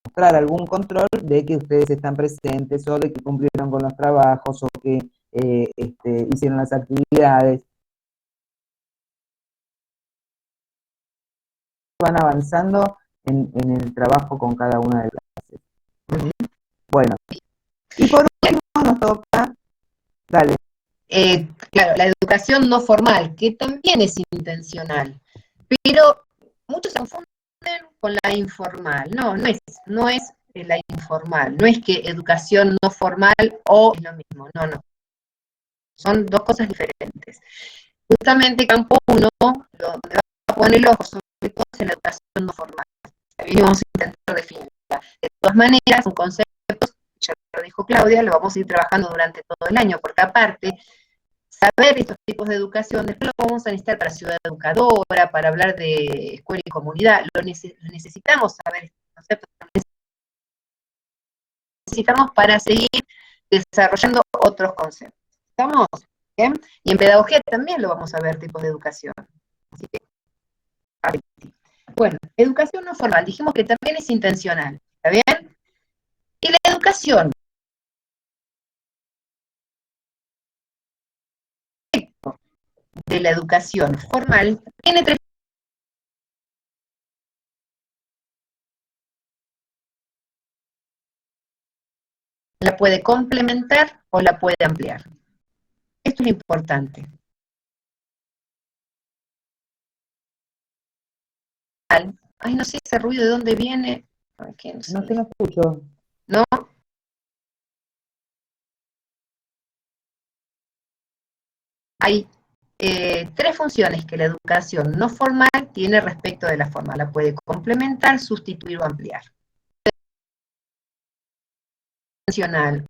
mostrar algún control de que ustedes están presentes o de que cumplieron con los trabajos o que hicieron las actividades. Van avanzando en el trabajo con cada una de las clases. Bueno, y por último nos toca, dale. Claro, la educación no formal, que también es intencional, pero muchos se confunden con la informal. No, no es la informal, no es que educación no formal o es lo mismo, no, no. Son dos cosas diferentes. Justamente Campo 1, donde va a poner el ojo sobre todo en la educación no formal. También vamos a intentar definirla. De todas maneras, son conceptos, ya lo dijo Claudia, lo vamos a ir trabajando durante todo el año, porque aparte, saber estos tipos de educación, después lo vamos a necesitar para ciudad educadora, para hablar de escuela y comunidad, lo necesitamos saber estos conceptos, necesitamos para seguir desarrollando otros conceptos. ¿Estamos? ¿Bien? Y en pedagogía también lo vamos a ver, tipos de educación. Así que, bueno, educación no formal, dijimos que también es intencional, ¿está bien? Y la educación de la educación formal tiene tres. La puede complementar o la puede ampliar. Esto es importante. Ay, no sé ese ruido de dónde viene. Aquí no sé. No te lo escucho. ¿No? Hay tres funciones que la educación no formal tiene respecto de la formal. La puede complementar, sustituir o ampliar. Funcional.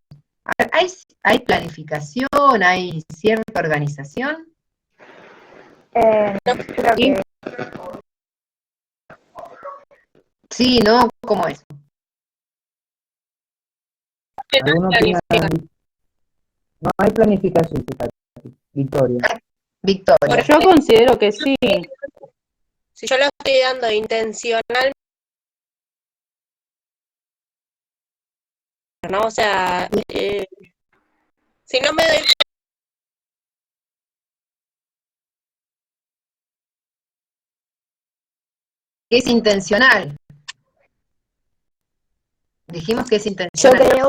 ¿Hay planificación? ¿Hay cierta organización? Creo que Sí, ¿no? ¿Cómo es? ¿Alguno opina? No hay planificación, Victoria. Victoria. Yo considero que sí. Si yo lo estoy dando intencional, ¿no? O sea, si no me doy Es intencional. Dijimos que es Yo intencional. creo,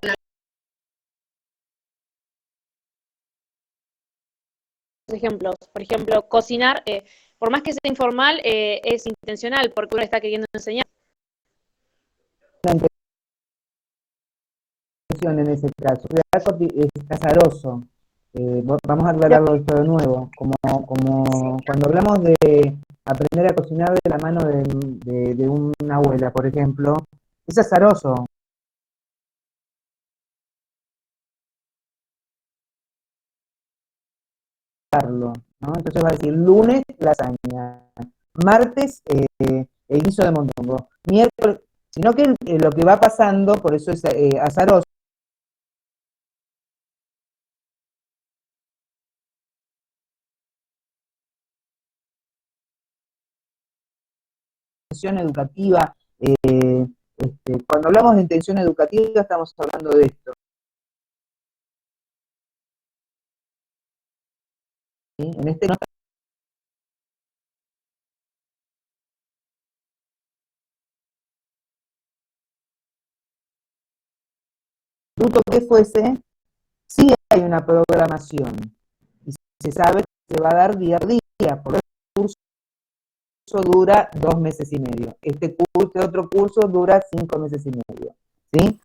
ejemplos. Por ejemplo, cocinar, por más que sea informal, es intencional porque uno está queriendo enseñar. En ese caso. Es azaroso. Vamos a aclararlo esto de nuevo. Como cuando hablamos de aprender a cocinar de la mano de una abuela, por ejemplo, es azaroso. ¿No? Entonces va a decir lunes lasaña, martes el guiso de mondongo, miércoles, sino que lo que va pasando, por eso es azaroso, educativa, cuando hablamos de intención educativa estamos hablando de esto. ¿Sí? En este no instituto que fuese, sí hay una programación y se sabe que se va a dar día a día, por el curso dura 2 meses y medio, este otro curso dura 5 meses y medio, ¿sí?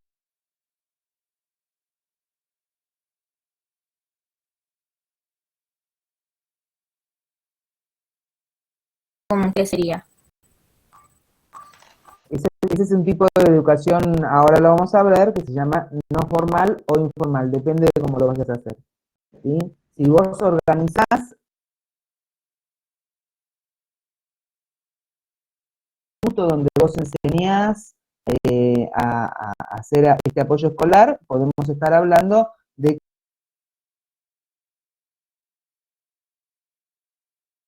¿Cómo que sería? Ese es un tipo de educación, ahora lo vamos a ver, que se llama no formal o informal, depende de cómo lo vayas a hacer, ¿sí? Si vos organizás instituto donde vos enseñás a hacer este apoyo escolar, podemos estar hablando de qué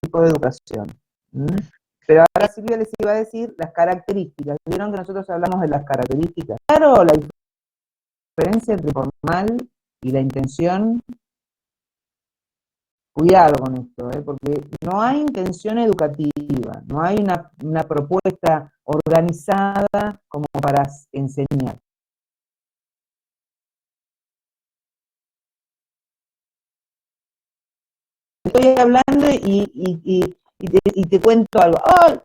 tipo de educación. Pero ahora Silvia les iba a decir las características. ¿Vieron que nosotros hablamos de las características? Claro, la diferencia entre formal y la intención. Cuidado con esto, porque no hay intención educativa, no hay una propuesta organizada como para enseñar. Estoy hablando y te cuento algo. ¡Ay!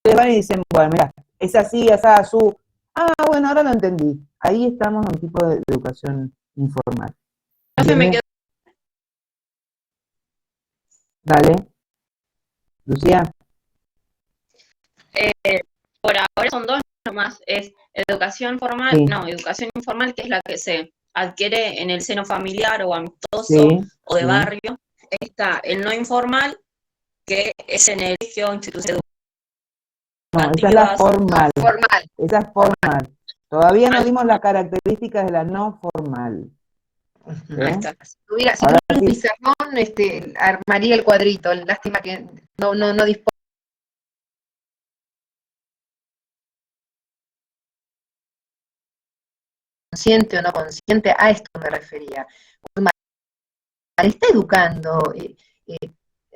Le van y dicen, bueno, mira, es así, asá, azul. Ah, bueno, ahora lo entendí. Ahí estamos en un tipo de educación informal. Profe, me quedó. Dale. Lucía. Por ahora son dos nomás, es educación formal, Sí. no, educación informal, que es la que se adquiere en el seno familiar o amistoso Sí, o de sí. barrio. Está el no informal, que es en el colegio, institución No, esa es la formal. Formal. Esa es formal. Todavía no Formal. dimos las características de la no formal. Ahí está. Si tuviera Ahora un sí. pizarrón, armaría el cuadrito. Lástima que no dispone. Consciente o no consciente, a esto me refería. Está educando,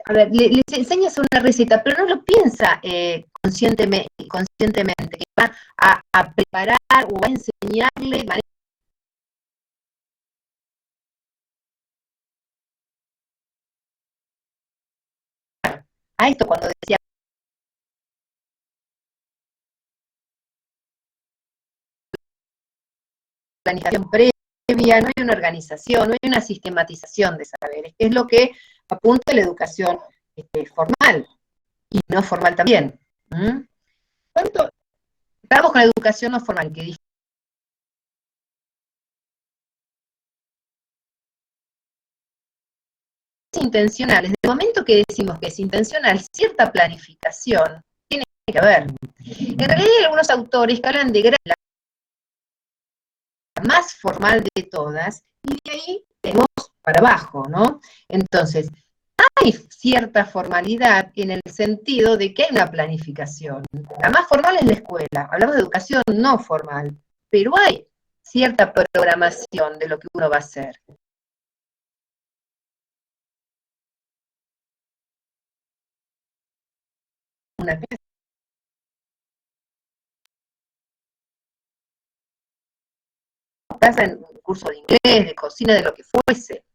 a ver, le enseñas una receta, pero no lo piensa conscientemente, que va a preparar o va a enseñarle a esto cuando decía planificación previa, no hay una organización, no hay una sistematización de saberes, que es lo que apunta la educación formal y no formal también. ¿Cuánto? Estamos con la educación no formal, que intencional. Desde el momento que decimos que es intencional, cierta planificación tiene que haber. En realidad hay algunos autores que hablan de la más formal de todas, y de ahí tenemos para abajo, ¿no? Entonces, hay cierta formalidad en el sentido de que hay una planificación. La más formal es la escuela, hablamos de educación no formal, pero hay cierta programación de lo que uno va a hacer. Una casa en un curso de inglés, de cocina, de lo que fuese.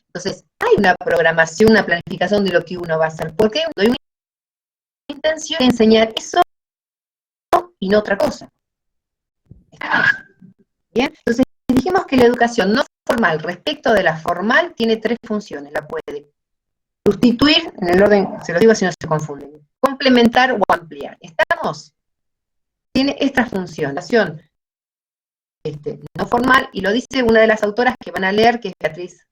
Entonces, hay una programación, una planificación de lo que uno va a hacer, porque hay una intención de enseñar eso y no otra cosa. Bien, entonces dijimos que la educación no formal respecto de la formal tiene tres funciones, la puede sustituir, en el orden, se lo digo si no se confunden, complementar o ampliar. ¿Estamos? Tiene esta función, no formal, y lo dice una de las autoras que van a leer, que es Beatriz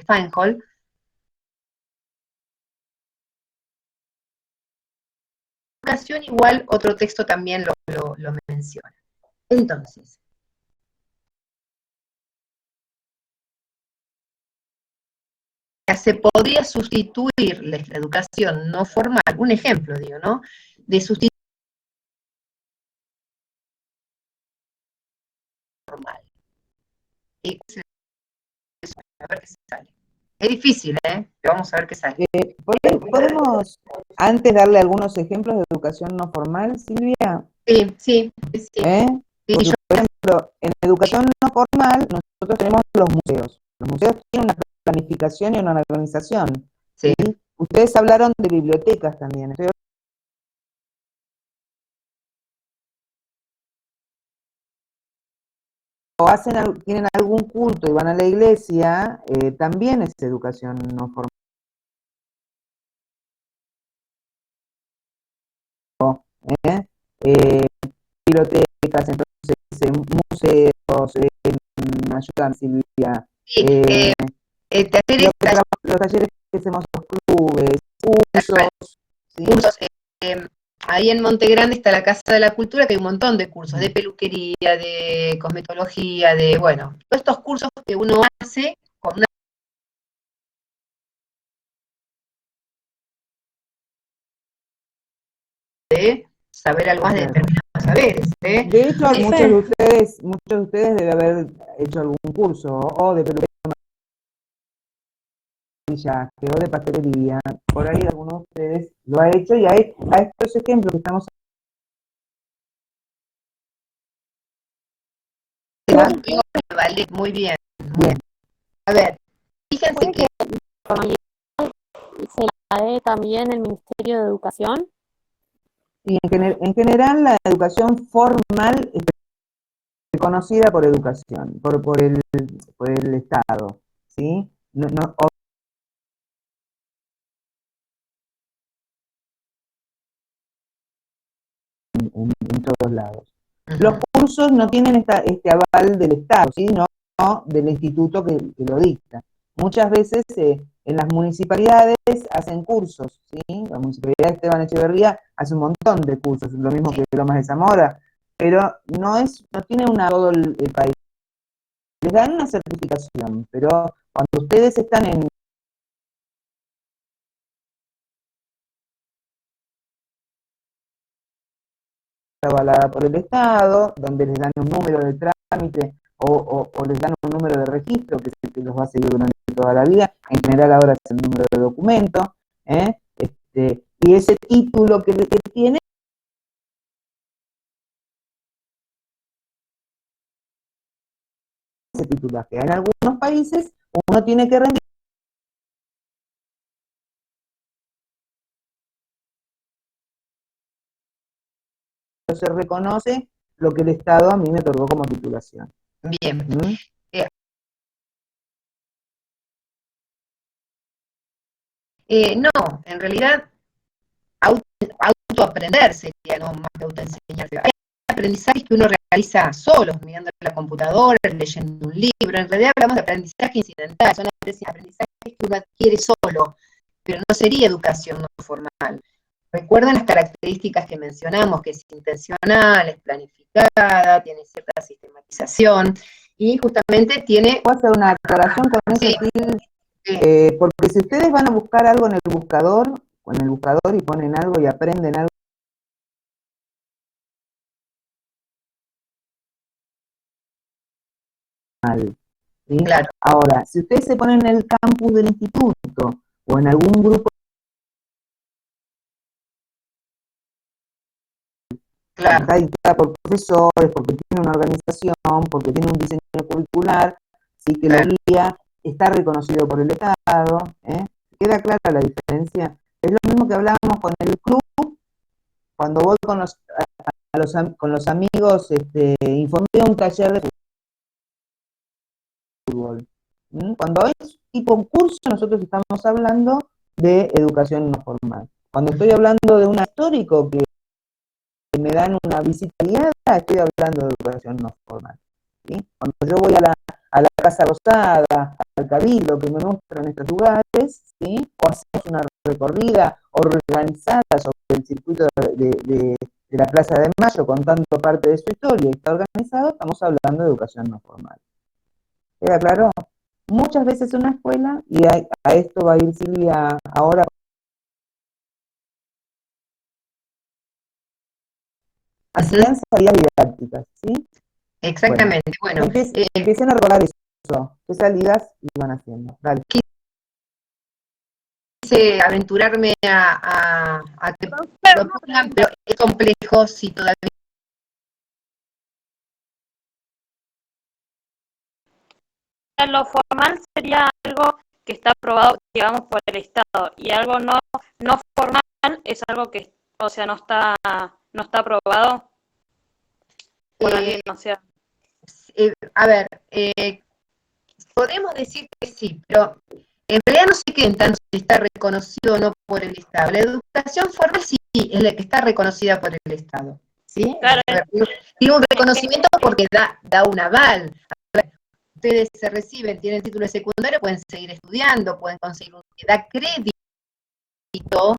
Feinhold. Educación igual, otro texto también lo menciona. Entonces, se podría sustituir la educación no formal, un ejemplo digo, ¿no? De sustituir formal. Y a ver qué sale. Es difícil, pero vamos a ver qué sale. ¿Podemos antes darle algunos ejemplos de educación no formal, Silvia? Sí. Sí, porque, por ejemplo, en educación no formal nosotros tenemos los museos. Los museos tienen una planificación y una organización. Sí. Ustedes hablaron de bibliotecas también. O tienen algún culto y van a la iglesia, también es educación no formal. Bibliotecas, entonces, museos, ayudan, Silvia. Sí, los talleres que hacemos en los clubes, cursos, ¿sí? Cursos, ahí en Monte Grande está la Casa de la Cultura, que hay un montón de cursos, de peluquería, de cosmetología, de, bueno, todos estos cursos que uno hace con una de saber algo más de determinados saberes. De hecho, muchos de ustedes deben haber hecho algún curso, o de peluquería, o de pastelería, por ahí alguno de ustedes lo ha hecho, y hay a estos ejemplos que estamos Vale, muy bien. A ver, fíjense que se la dé también el Ministerio de Educación. y en general la educación formal es reconocida por educación, por el Estado, ¿sí? En todos lados. Los cursos no tienen este aval del Estado, ¿sí? No del instituto que lo dicta. Muchas veces en las municipalidades hacen cursos, ¿sí? La municipalidad de Esteban Echeverría hace un montón de cursos, lo mismo que Lomas de Zamora, pero no tiene todo el país. Les dan una certificación, pero cuando ustedes están en avalada por el Estado, donde les dan un número de trámite o les dan un número de registro que es el que los va a seguir durante toda la vida, en general ahora es el número de documento, y ese título que tiene ese titulaje. En algunos países uno tiene que rendir se reconoce lo que el Estado a mí me otorgó como titulación. Bien. No, en realidad, autoaprender sería, no más que autoenseñarse. Hay aprendizajes que uno realiza solo, mirando la computadora, leyendo un libro. En realidad hablamos de aprendizaje incidental, son aprendizajes que uno adquiere solo, pero no sería educación no formal. Recuerden las características que mencionamos, que es intencional, es planificada, tiene cierta sistematización, y justamente tiene... ¿Puedo hacer una aclaración con eso? Sí. Porque si ustedes van a buscar algo en el buscador y ponen algo y aprenden algo, ¿sí? Claro. Ahora, si ustedes se ponen en el campus del instituto o en algún grupo, claro, está dictada por profesores, porque tiene una organización, porque tiene un diseño curricular, ¿sí? Que lo guía, está reconocido por el Estado, ¿queda clara la diferencia? Es lo mismo que hablábamos con el club, cuando voy con los amigos, informé un taller de fútbol. Cuando es tipo un curso, nosotros estamos hablando de educación no formal. Cuando estoy hablando de un histórico que me dan una visita guiada, estoy hablando de educación no formal, ¿sí? Cuando yo voy a la Casa Rosada, al Cabildo, que me muestran estos lugares, ¿sí? O hacemos una recorrida organizada sobre el circuito de la Plaza de Mayo, contando parte de su historia y está organizado, estamos hablando de educación no formal. ¿Queda claro? Muchas veces una escuela, y a esto va a ir Silvia ahora, hacían salidas didácticas, ¿sí? Exactamente. Bueno, empiecen a recordar eso, qué salidas iban haciendo. Dale. Quise aventurarme a que propongan, pero es complejo si todavía... Lo formal sería algo que está aprobado, digamos, por el Estado, y algo no formal es algo que, o sea, no está aprobado por alguien, o sea. A ver, podemos decir que sí, pero en realidad no sé qué en tanto si está reconocido o no por el Estado. La educación formal sí es la que está reconocida por el Estado, ¿sí? Claro. Tiene un reconocimiento porque da un aval. Ustedes se reciben, tienen título de secundario, pueden seguir estudiando, pueden conseguir un que da crédito,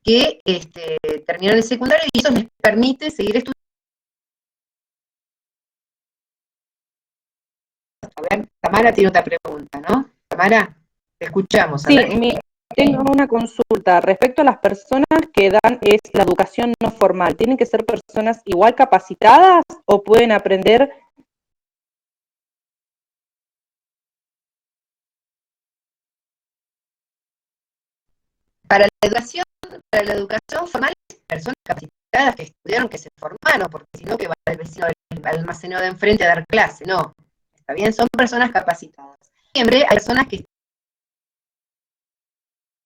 que terminaron el secundario y eso les permite seguir estudiando. A ver, Tamara tiene otra pregunta, ¿no? Tamara, te escuchamos. A Sí, ver. tengo una consulta respecto a las personas que dan la educación no formal. ¿Tienen que ser personas igual capacitadas o pueden aprender? Para la educación formal, personas capacitadas que estudiaron, que se formaron, porque si no, que va el vecino al almacenero de enfrente a dar clase, no. Está bien, son personas capacitadas. Siempre hay personas que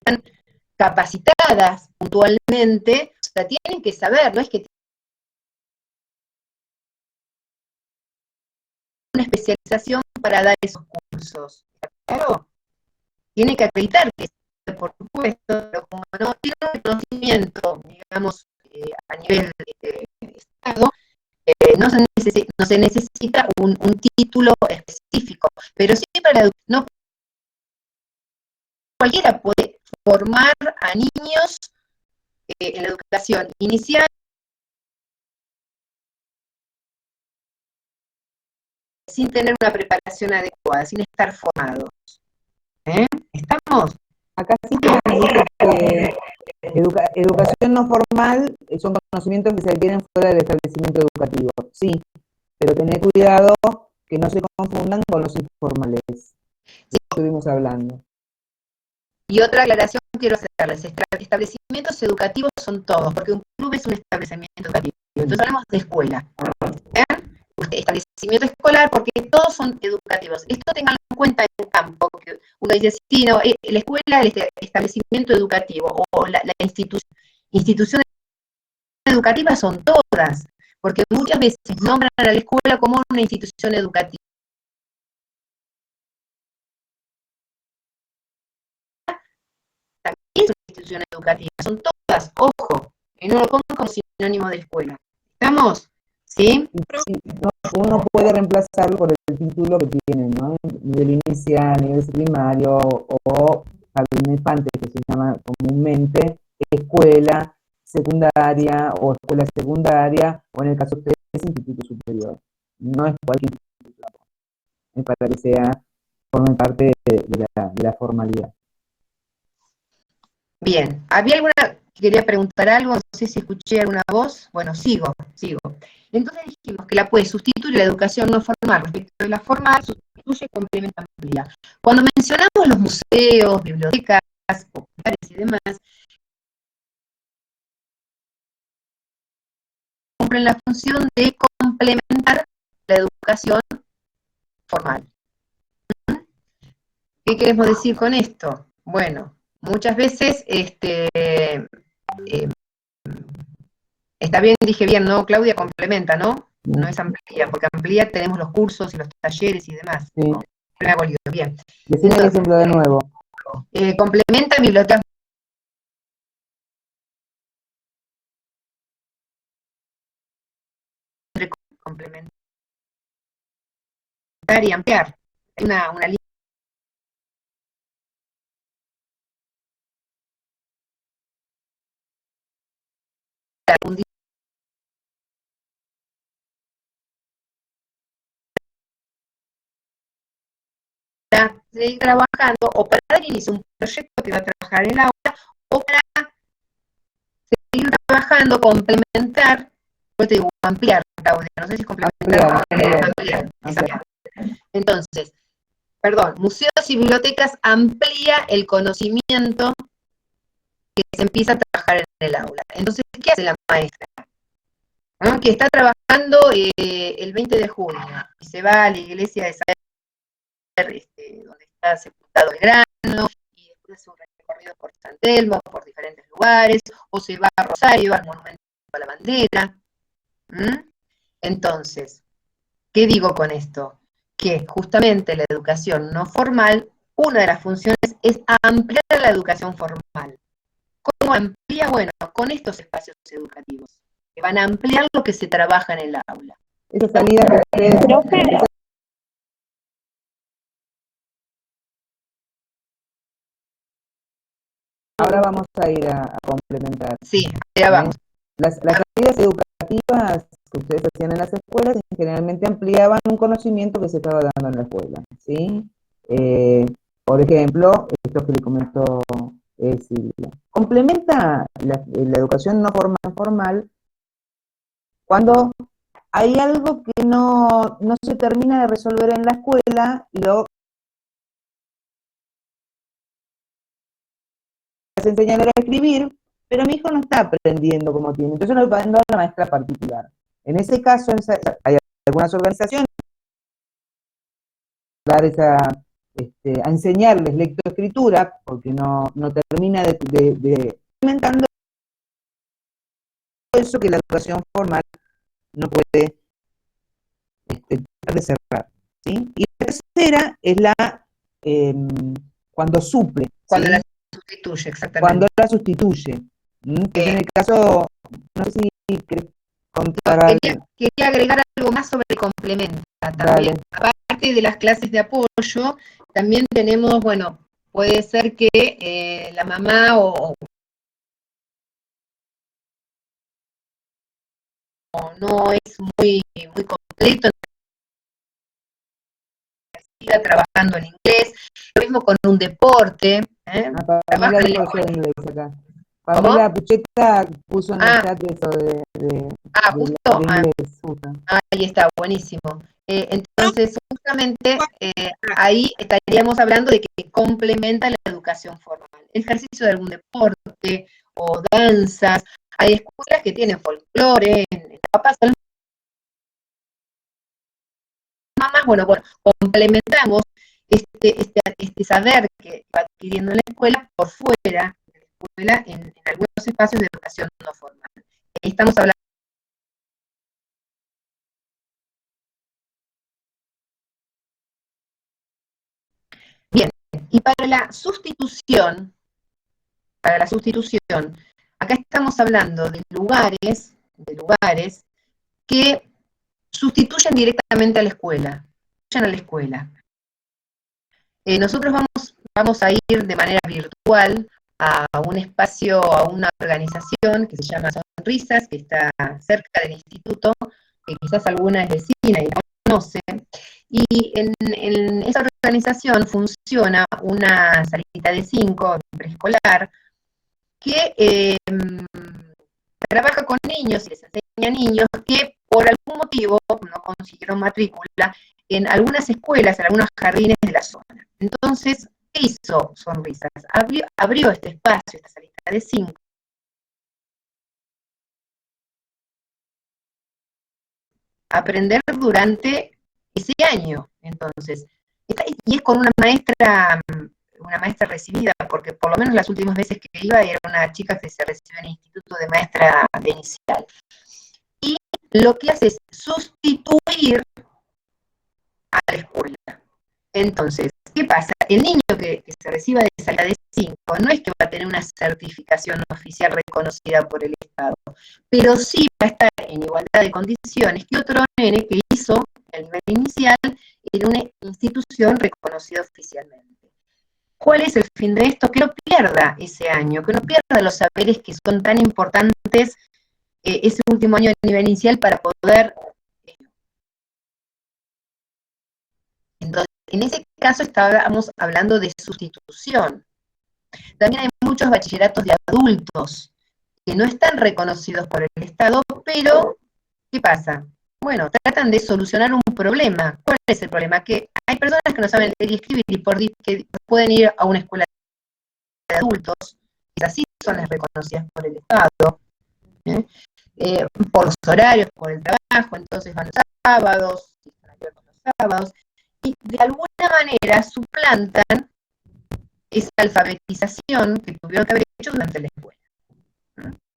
están capacitadas puntualmente, o sea, tienen que saber, no es que tienen una especialización para dar esos cursos. Claro, tiene que acreditar que por supuesto, pero como no tiene un conocimiento, digamos, a nivel de Estado, no se necesita un título específico, pero sí para la no cualquiera puede formar a niños en la educación inicial, sin tener una preparación adecuada, sin estar formados. ¿Estamos? Acá sí me dice que educación no formal son conocimientos que se adquieren fuera del establecimiento educativo. Sí, pero tener cuidado que no se confundan con los informales. Sí. Estuvimos hablando. Y otra aclaración quiero hacerles, establecimientos educativos son todos, porque un club es un establecimiento educativo. Entonces hablamos de escuela. Establecimiento escolar, porque todos son educativos. Esto tenganlo en cuenta en el campo, porque uno dice, sí, no, la escuela, el establecimiento educativo, o la institución educativa son todas, porque muchas veces nombran a la escuela como una institución educativa. También es una institución educativa, son todas, ojo, que no lo pongan como sinónimo de escuela. ¿Estamos? ¿Sí? Sí, uno puede reemplazarlo por el título que tiene, ¿no? Nivel inicial, nivel primario, o jardín de infantes, que se llama comúnmente escuela secundaria, o escuela secundaria, o en el caso de ustedes, instituto superior. No es cualquier instituto, es para que forme parte de la formalidad. Bien, ¿había alguna que quería preguntar algo? No sé si escuché alguna voz. Bueno, sigo. Entonces dijimos que la puede sustituir la educación no formal respecto de la formal, sustituye, complementa, amplía. Cuando mencionamos los museos, bibliotecas, hospitales y demás, cumplen la función de complementar la educación formal. ¿Qué queremos decir con esto? Bueno, muchas veces está bien, dije bien, ¿no? Claudia complementa, ¿no? No es amplía, porque amplía tenemos los cursos y los talleres y demás. Sí. ¿No? Me hago lío, bien. Decime el ejemplo de nuevo. Complementa bibliotecas. Complementar y ampliar. Hay una línea. Seguir trabajando, o para dar inicio a un proyecto que va a trabajar en el aula, o para seguir trabajando, complementar, yo te digo, ampliar, Claudia, no sé si es complementar. Ampliar. Entonces, museos y bibliotecas amplía el conocimiento que se empieza a trabajar en el aula. Entonces, ¿qué hace la maestra? ¿No? Que está trabajando el 20 de junio y se va a la iglesia de Saber, donde está sepultado el grano, y después hace un recorrido por San Telmo, por diferentes lugares, o se va a Rosario, al monumento a la bandera. Entonces, ¿qué digo con esto? Que justamente la educación no formal, una de las funciones es ampliar la educación formal. ¿Cómo amplía? Bueno, con estos espacios educativos, que van a ampliar lo que se trabaja en el aula. Esa salida que ustedes, ahora vamos a ir a complementar. Sí, allá vamos. Las actividades educativas que ustedes hacían en las escuelas generalmente ampliaban un conocimiento que se estaba dando en la escuela, ¿sí? Por ejemplo, esto que le comentó Silvia. Complementa la educación no formal cuando hay algo que no se termina de resolver en la escuela y lo se enseña a leer a escribir, pero mi hijo no está aprendiendo como tiene, entonces lo va dando a la maestra particular. En ese caso, hay algunas organizaciones a enseñarles lectoescritura, porque no termina de implementando eso que la educación formal no puede de cerrar, ¿sí? Y la tercera es cuando suple, Cuando ¿sí? la sustituye, exactamente. Cuando la sustituye. Que en el caso, no sé si querés contar algo. Quería agregar algo más sobre el complementa. También, aparte de las clases de apoyo, también tenemos, bueno, puede ser que la mamá o no es muy completo, siga trabajando en inglés, lo mismo con un deporte, Pamela dijo yo en inglés acá. Pamela Pucheta puso en el chat eso de inglés. Ahí está, buenísimo. Entonces, justamente ahí estaríamos hablando de que complementa la educación formal. Ejercicio de algún deporte o danzas. Hay escuelas que tienen folclore, en papás son mamás, bueno, complementamos este saber que va adquiriendo en la escuela por fuera de la escuela en algunos espacios de educación no formal. Estamos hablando bien, y para la sustitución, acá estamos hablando de lugares que sustituyen directamente a la escuela. Nosotros vamos a ir de manera virtual a un espacio, a una organización que se llama Sonrisas, que está cerca del instituto, que quizás alguna es vecina y la conoce, y en esa organización funciona una salita de 5 preescolar que trabaja con niños y les enseña a niños que por algún motivo no consiguieron matrícula en algunas escuelas, en algunos jardines de la zona. Entonces, ¿qué hizo Sonrisas? Abrió este espacio, esta salita de 5, aprender durante ese año. Entonces, y es con una maestra recibida, porque por lo menos las últimas veces que iba era una chica que se recibió en el instituto de maestra de inicial. Y lo que hace es sustituir a la escuela. Entonces, ¿qué pasa? El niño que se reciba de salida de 5 no es que va a tener una certificación oficial reconocida por el Estado, pero sí va a estar en igualdad de condiciones que otro nene que hizo el nivel inicial en una institución reconocida oficialmente. ¿Cuál es el fin de esto? Que no pierda ese año, que no pierda los saberes que son tan importantes ese último año de nivel inicial para poder... Entonces, en ese caso estábamos hablando de sustitución. También hay muchos bachilleratos de adultos que no están reconocidos por el Estado, pero ¿qué pasa? Bueno, tratan de solucionar un problema. ¿Cuál es el problema? Que hay personas que no saben leer y escribir y que pueden ir a una escuela de adultos, esas sí son las reconocidas por el Estado, por los horarios, por el trabajo, entonces van los sábados, los sábados, y de alguna manera suplantan esa alfabetización que tuvieron que haber hecho durante la escuela.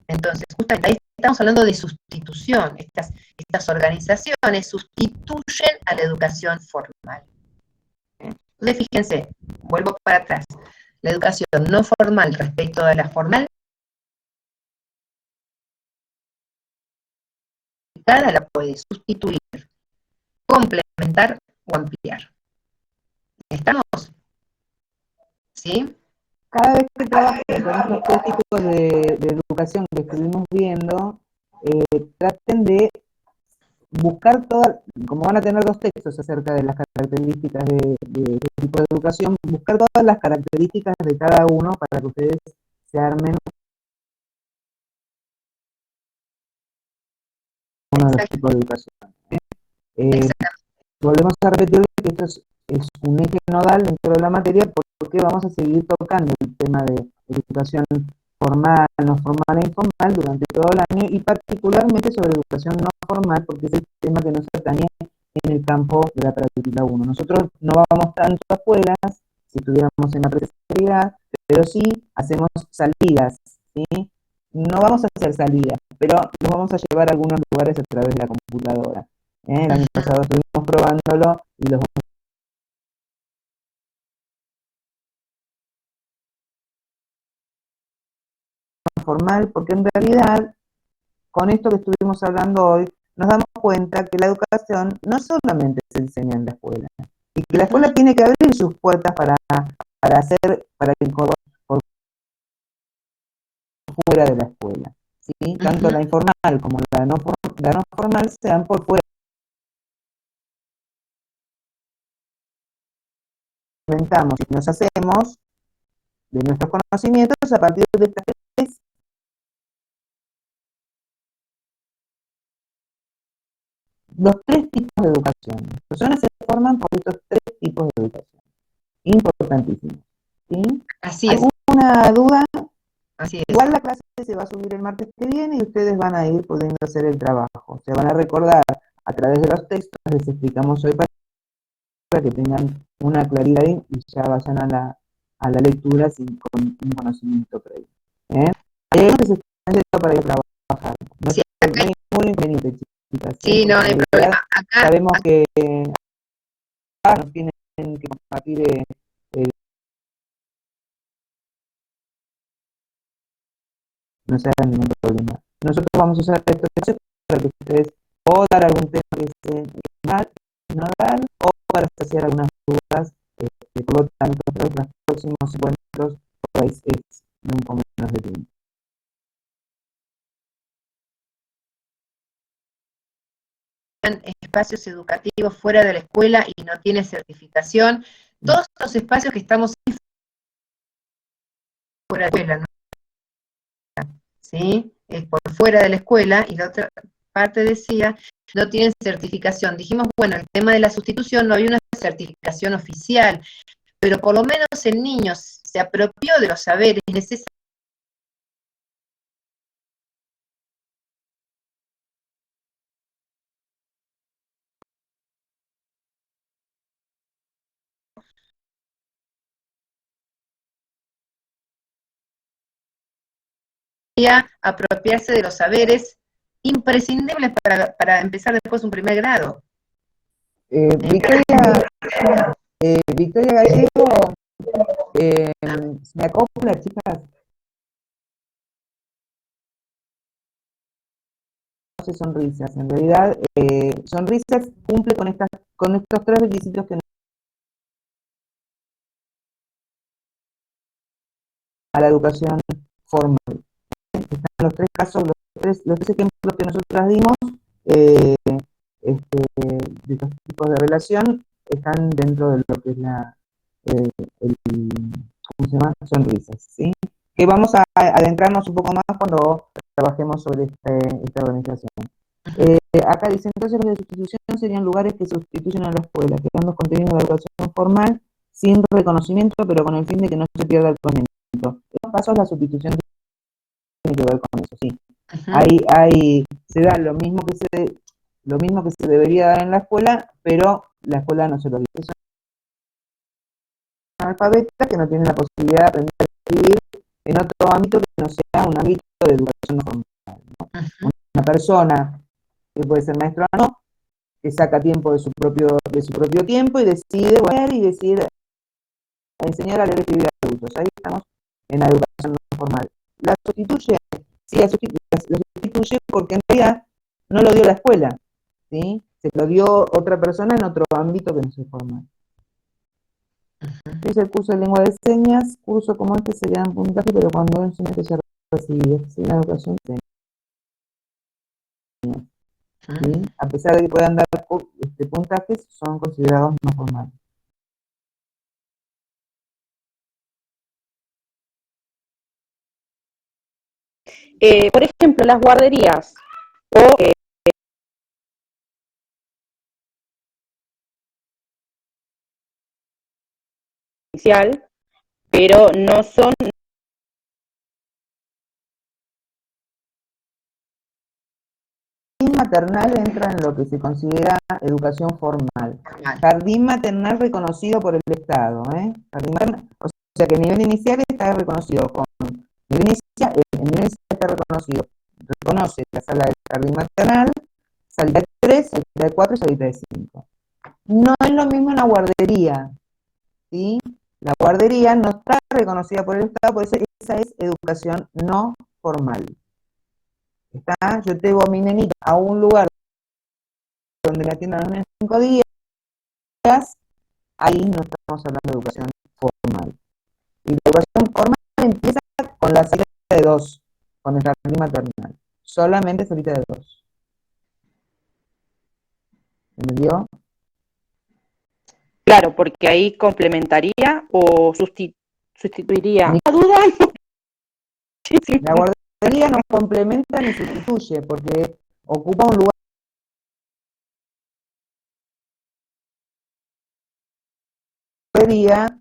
Entonces, justamente ahí estamos hablando de sustitución. Estas organizaciones sustituyen a la educación formal. Entonces, fíjense, vuelvo para atrás. La educación no formal respecto a la formal, cada la puede sustituir, complementar o ampliar. ¿Estamos? ¿Sí? cada vez que trabajen con estos tres tipos de educación que estuvimos viendo, traten de buscar todas, como van a tener dos textos acerca de las características de este tipo de educación, buscar todas las características de cada uno para que ustedes se armen uno de los tipos de educación. Volvemos a repetir que esto es un eje nodal dentro de la materia porque vamos a seguir tocando el tema de educación formal, no formal e informal durante todo el año y particularmente sobre educación no formal porque es el tema que nos atañe en el campo de la práctica 1. Nosotros no vamos tanto a escuelas, si estuviéramos en la presencialidad, pero sí hacemos salidas, ¿sí? No vamos a hacer salidas, pero nos vamos a llevar a algunos lugares a través de la computadora. El año pasado estuvimos probándolo y los formal, porque en realidad, con esto que estuvimos hablando hoy, nos damos cuenta que la educación no solamente se enseña en la escuela, y que la escuela tiene que abrir sus puertas para que fuera de la escuela, ¿sí? Tanto la informal como la no formal sean por fuera. Inventamos y nos hacemos de nuestros conocimientos a partir de estas tres. Los tres tipos de educación. Las personas se forman por estos tres tipos de educación. Importantísimo. ¿Sí? Así es. ¿Alguna duda? Así es. Igual la clase se va a subir el martes que viene y ustedes van a ir pudiendo hacer el trabajo. Se van a recordar a través de los textos, les explicamos hoy para que tengan una claridad y ya vayan a la lectura con un conocimiento previo. Hay algo que se está haciendo para ir a trabajar. No Sí, hay ningún inconveniente, chicas. Sí, no hay problema. Acá sabemos que nos tienen que compartir no se hagan ningún problema. Nosotros vamos a usar estos textos para que ustedes o dar algún tema que se no dar o para saciar algunas dudas. Por lo tanto, los próximos encuentros pues, es un poco menos de tiempo. Espacios educativos fuera de la escuela y no tiene certificación. Todos los espacios que estamos fuera de la escuela, ¿no? ¿Sí? Por fuera de la escuela, y la otra parte decía, no tienen certificación. Dijimos, bueno, el tema de la sustitución no había una certificación oficial, pero por lo menos el niño se apropió de los saberes necesarios apropiarse de los saberes imprescindibles para empezar después un primer grado. Victoria Gallego, me acopla, chicas. Sonrisas, en realidad, sonrisas cumple con estos tres requisitos que a la educación formal. Están los tres casos, los tres ejemplos que nosotros dimos de estos tipos de relación están dentro de lo que es ¿cómo se llama? Sonrisas, ¿sí? Que vamos a adentrarnos un poco más cuando trabajemos sobre esta organización. Acá dice, entonces los de sustitución serían lugares que sustituyen a la escuela, creando los contenidos de educación formal sin reconocimiento, pero con el fin de que no se pierda el conocimiento. En los casos la sustitución tiene que ver con eso, sí. Ahí se da lo mismo que se debería dar en la escuela, pero la escuela no se lo dice. Son analfabetas que no tienen la posibilidad de aprender a escribir en otro ámbito que no sea un ámbito de educación no formal, ¿no? Una persona que puede ser maestro o no, que saca tiempo de su propio tiempo y decide enseñar a leer y escribir a adultos. Ahí estamos en la educación no formal. La sustituye, sí, lo sustituye porque en realidad no lo dio la escuela, ¿sí? Se lo dio otra persona en otro ámbito que no se formal. Dice el curso de lengua de señas, curso como este se le dan puntaje, pero cuando un enseñante ya recibe, ¿sí? La educación de señas, ¿sí? A pesar de que puedan dar puntajes, son considerados no formales. Por ejemplo, las guarderías o inicial, pero no son. Jardín maternal entra en lo que se considera educación formal. Jardín maternal reconocido por el Estado, ¿eh? Jardín maternal, o sea que el nivel inicial está reconocido con nivel inicial, el nivel inicial está reconocido, reconoce la sala de jardín maternal, salita de 3, salita de 4 y salita de 5. No es lo mismo una guardería, ¿sí? La guardería no está reconocida por el Estado, por eso esa es educación no formal. Está, yo llevo a mi nenita a un lugar donde la atiendan en 5 días, ahí no estamos hablando de educación formal. Y la educación formal empieza con la salita de 2, con el jardín maternal. Solamente salita de 2. ¿Entendió? Claro, porque ahí complementaría o sustituiría. Ni duda. La guardería no complementa ni sustituye, porque ocupa un lugar. La guardería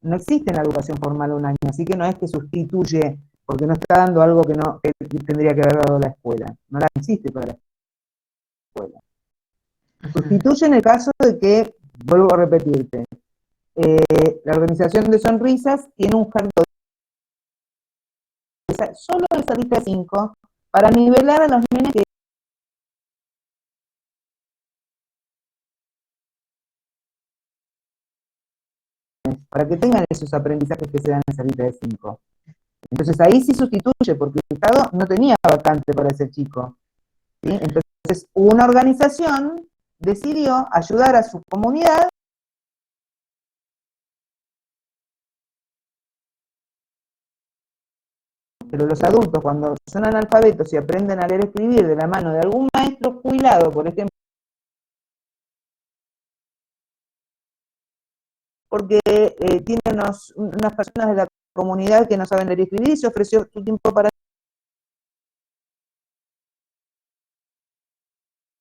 no existe en la educación formal un año, así que no es que sustituye, porque no está dando algo que no que tendría que haber dado la escuela. No la existe para la escuela. Sustituye en el caso de que, vuelvo a repetirte, la organización de sonrisas tiene un jardín solo de salita 5 para nivelar a los nenes que para que tengan esos aprendizajes que se dan en salita de 5. Entonces ahí sí sustituye, porque el Estado no tenía vacante para ese chico, ¿sí? Entonces una organización decidió ayudar a su comunidad pero los adultos cuando son analfabetos y aprenden a leer y escribir de la mano de algún maestro jubilado, por ejemplo, porque tienen unas personas de la comunidad que no saben leer y escribir y se ofreció su tiempo para la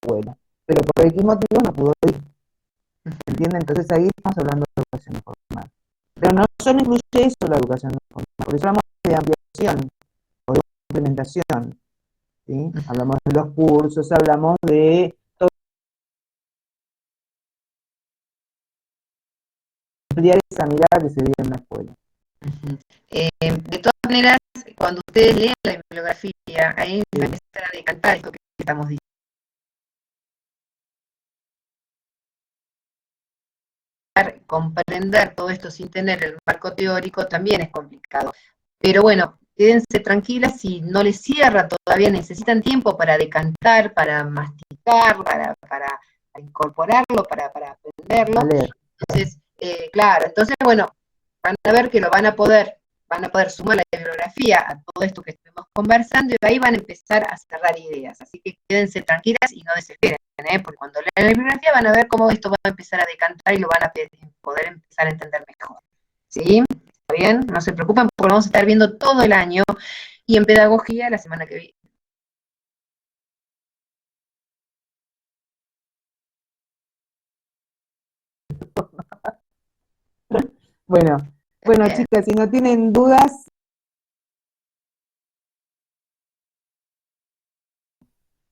escuela, pero por X motivo no pudo ir, ¿entienden? Entonces ahí estamos hablando de educación formal. Pero no solo incluye eso la educación formal, por eso hablamos de ampliación o de implementación, ¿sí? Hablamos de los cursos, hablamos de todo, ampliar esa mirada que se ve en la escuela. De todas maneras, cuando ustedes lean la bibliografía, ahí van a empezar a decantar esto que estamos diciendo. Comprender todo esto sin tener el marco teórico también es complicado. Pero bueno, quédense tranquilas, si no les cierra todavía, necesitan tiempo para decantar, para masticar, para incorporarlo, para aprenderlo. Entonces, claro, entonces bueno, van a ver que lo van a poder sumar la bibliografía a todo esto que estuvimos conversando y ahí van a empezar a cerrar ideas. Así que quédense tranquilas y no desesperen, porque cuando lean la bibliografía van a ver cómo esto va a empezar a decantar y lo van a poder empezar a entender mejor. ¿Sí? ¿Está bien? No se preocupen porque lo vamos a estar viendo todo el año y en pedagogía la semana que viene. Bueno, chicas, si no tienen dudas.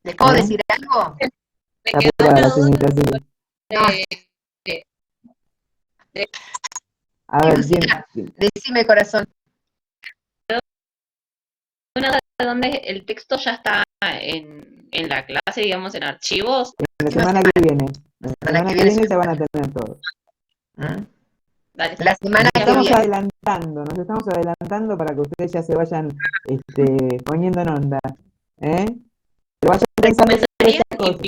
¿Les puedo decir algo? Me quedó una duda. A ver, decime, corazón. ¿De dónde el texto ya está en la clase, digamos, en archivos? La semana que viene. La semana que viene ya van a tener todo. La semana que viene. Nos estamos adelantando para que ustedes ya se vayan poniendo en onda. ¿Eh? Pero vayan pensando en estas cosas.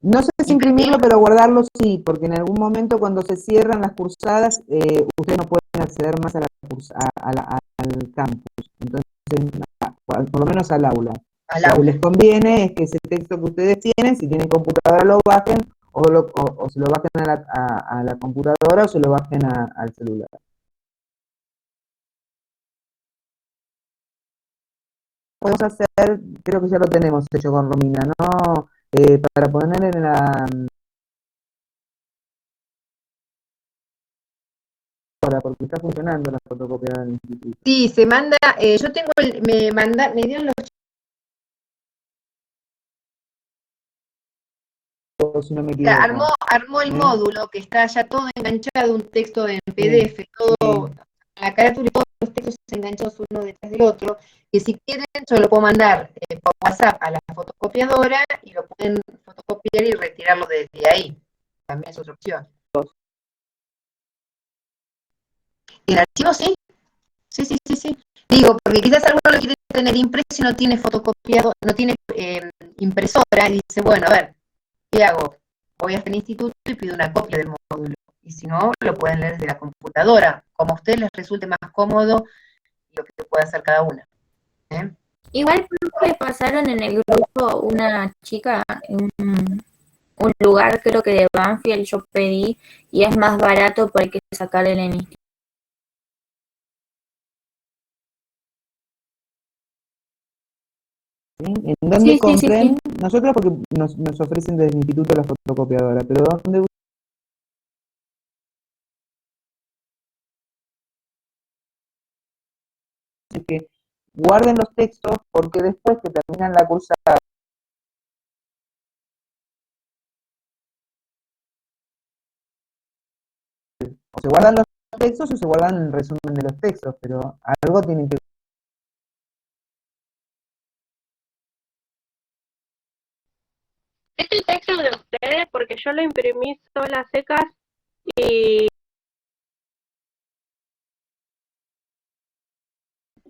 No sé si imprimirlo, pero guardarlo sí, porque en algún momento cuando se cierran las cursadas, ustedes no pueden acceder más a al campus. Entonces, por lo menos al aula. Lo que les conviene es que ese texto que ustedes tienen, si tienen computadora, lo bajen, o se lo bajen a la computadora o se lo bajen al celular. Podemos hacer, creo que ya lo tenemos hecho con Romina, ¿no? Para poner en la... porque está funcionando la fotocopiadora del instituto. Sí, se manda, yo tengo, me dieron los chicos, si no me equivoco. armó el módulo que está ya todo enganchado, un texto en PDF, todo, la carátula y todos los textos enganchados uno detrás del otro, que si quieren yo lo puedo mandar por WhatsApp a la fotocopiadora y lo pueden fotocopiar y retirarlo desde ahí. También es otra opción. ¿El archivo sí? Sí. Digo, porque quizás alguno lo quiere tener impreso y no tiene fotocopiado, no tiene impresora y dice, bueno, a ver, ¿qué hago? Voy hasta el instituto y pido una copia del módulo. Y si no, lo pueden leer desde la computadora, como a ustedes les resulte más cómodo y lo que pueda hacer cada una. Igual profe, pasaron en el grupo una chica en un lugar, creo que de Banfield, yo pedí, y es más barato porque hay que sacar el instituto. ¿En dónde compren? Nosotros porque nos ofrecen desde el instituto la fotocopiadora, pero ¿dónde? Que guarden los textos porque después que terminan la cursada o se guardan los textos o se guardan el resumen de los textos, pero algo tienen que... ¿Es el texto de ustedes? Porque yo lo imprimí solas secas y...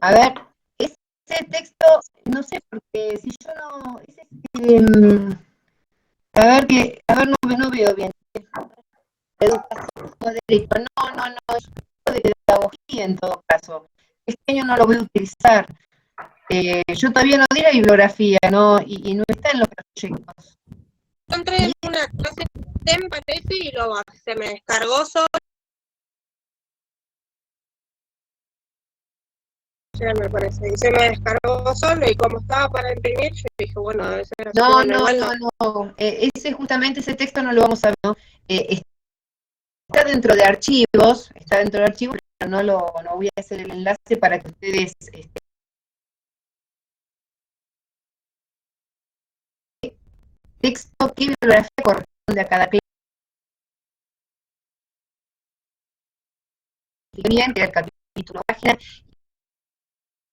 A ver, ese texto, no sé, porque si yo no... a ver, no veo bien. Educación o derecho. No, es de pedagogía en todo caso. Este año no lo voy a utilizar. Yo todavía no di la bibliografía, ¿no? Y no está en los proyectos. Yo entré en una clase de STEM, parece, y se me descargó solo. Me parece, y se me descargó solo, y como estaba para imprimir, yo dije, bueno, debe ser así. No. Justamente ese texto no lo vamos a ver, ¿no? Está dentro de archivos, pero no voy a hacer el enlace para que ustedes texto, qué bibliografía corresponde a cada clase. Bien, que era el capítulo página,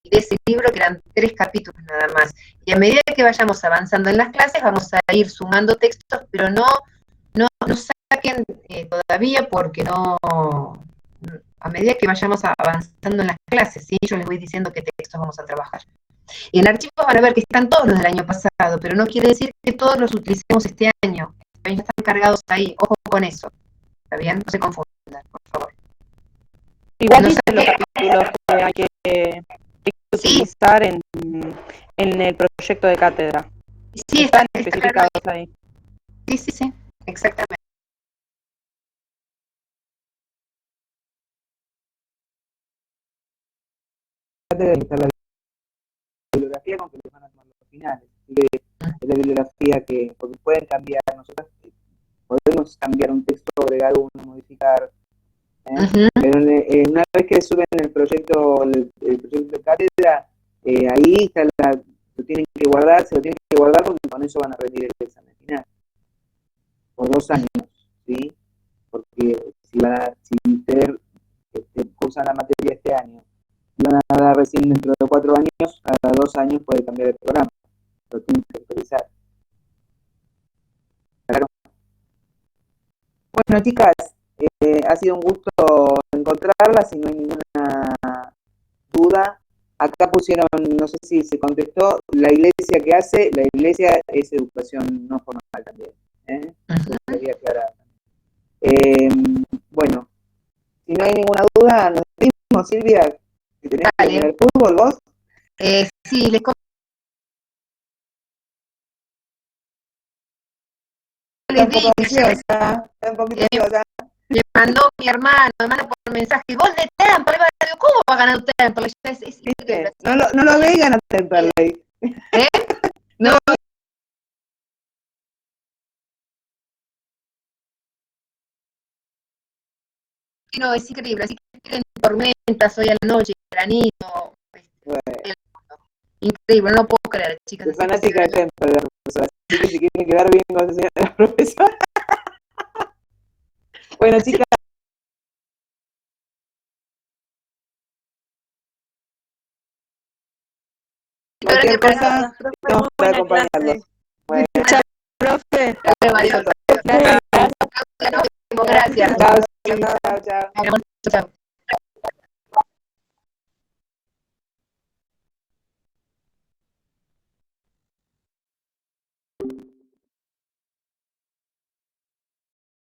y de ese libro que eran 3 capítulos nada más. Y a medida que vayamos avanzando en las clases, vamos a ir sumando textos, pero no saquen todavía porque a medida que vayamos avanzando en las clases, ¿sí? Yo les voy diciendo qué textos vamos a trabajar. Y en archivos van a ver que están todos los del año pasado, pero no quiere decir que todos los utilicemos este año. Ya están cargados ahí, ojo con eso. ¿Está bien? No se confundan, por favor. Igual dicen los capítulos que hay que utilizar en el proyecto de cátedra. Sí, están especificados ahí. Sí, exactamente. Está la bibliografía con que les van a tomar los finales. Es la bibliografía que, porque pueden cambiar, nosotros podemos cambiar un texto, agregar uno, modificar. Pero una vez que suben el proyecto de cátedra, ahí está se lo tienen que guardar porque con eso van a rendir el examen final. Por 2 años, ¿sí? Porque si ustedes cursan la materia este año, van a dar recién dentro de 4 años, cada 2 años puede cambiar el programa. Lo tienen que actualizar. Claro. Bueno, chicas, ha sido un gusto encontrarlas, si no hay ninguna duda. Acá pusieron, no sé si se contestó, la iglesia es educación no formal también. Eso quería aclarar. Bueno, si no hay ninguna duda, nos despedimos, Silvia, que tenés que ir al fútbol, vos. Sí, les Está un poco ansiosa, está un poquito ansiosa. me mandó mi hermano, me manda por mensaje, gol de Temperley, digo, ¿cómo va a ganar Temperley? Es increíble. No lo ve y gana Temperley. No. No, es increíble, así que tienen tormentas hoy a la noche, granito. Increíble, no lo puedo creer, chicas. Es fanática de Temperley, la profesora, así que si quieren quedar bien con la profesora. Bueno, chicas. Cualquier cosa, estamos para acompañarlos. Bueno. Chao, profe. Gracias. Chao, chao, chao.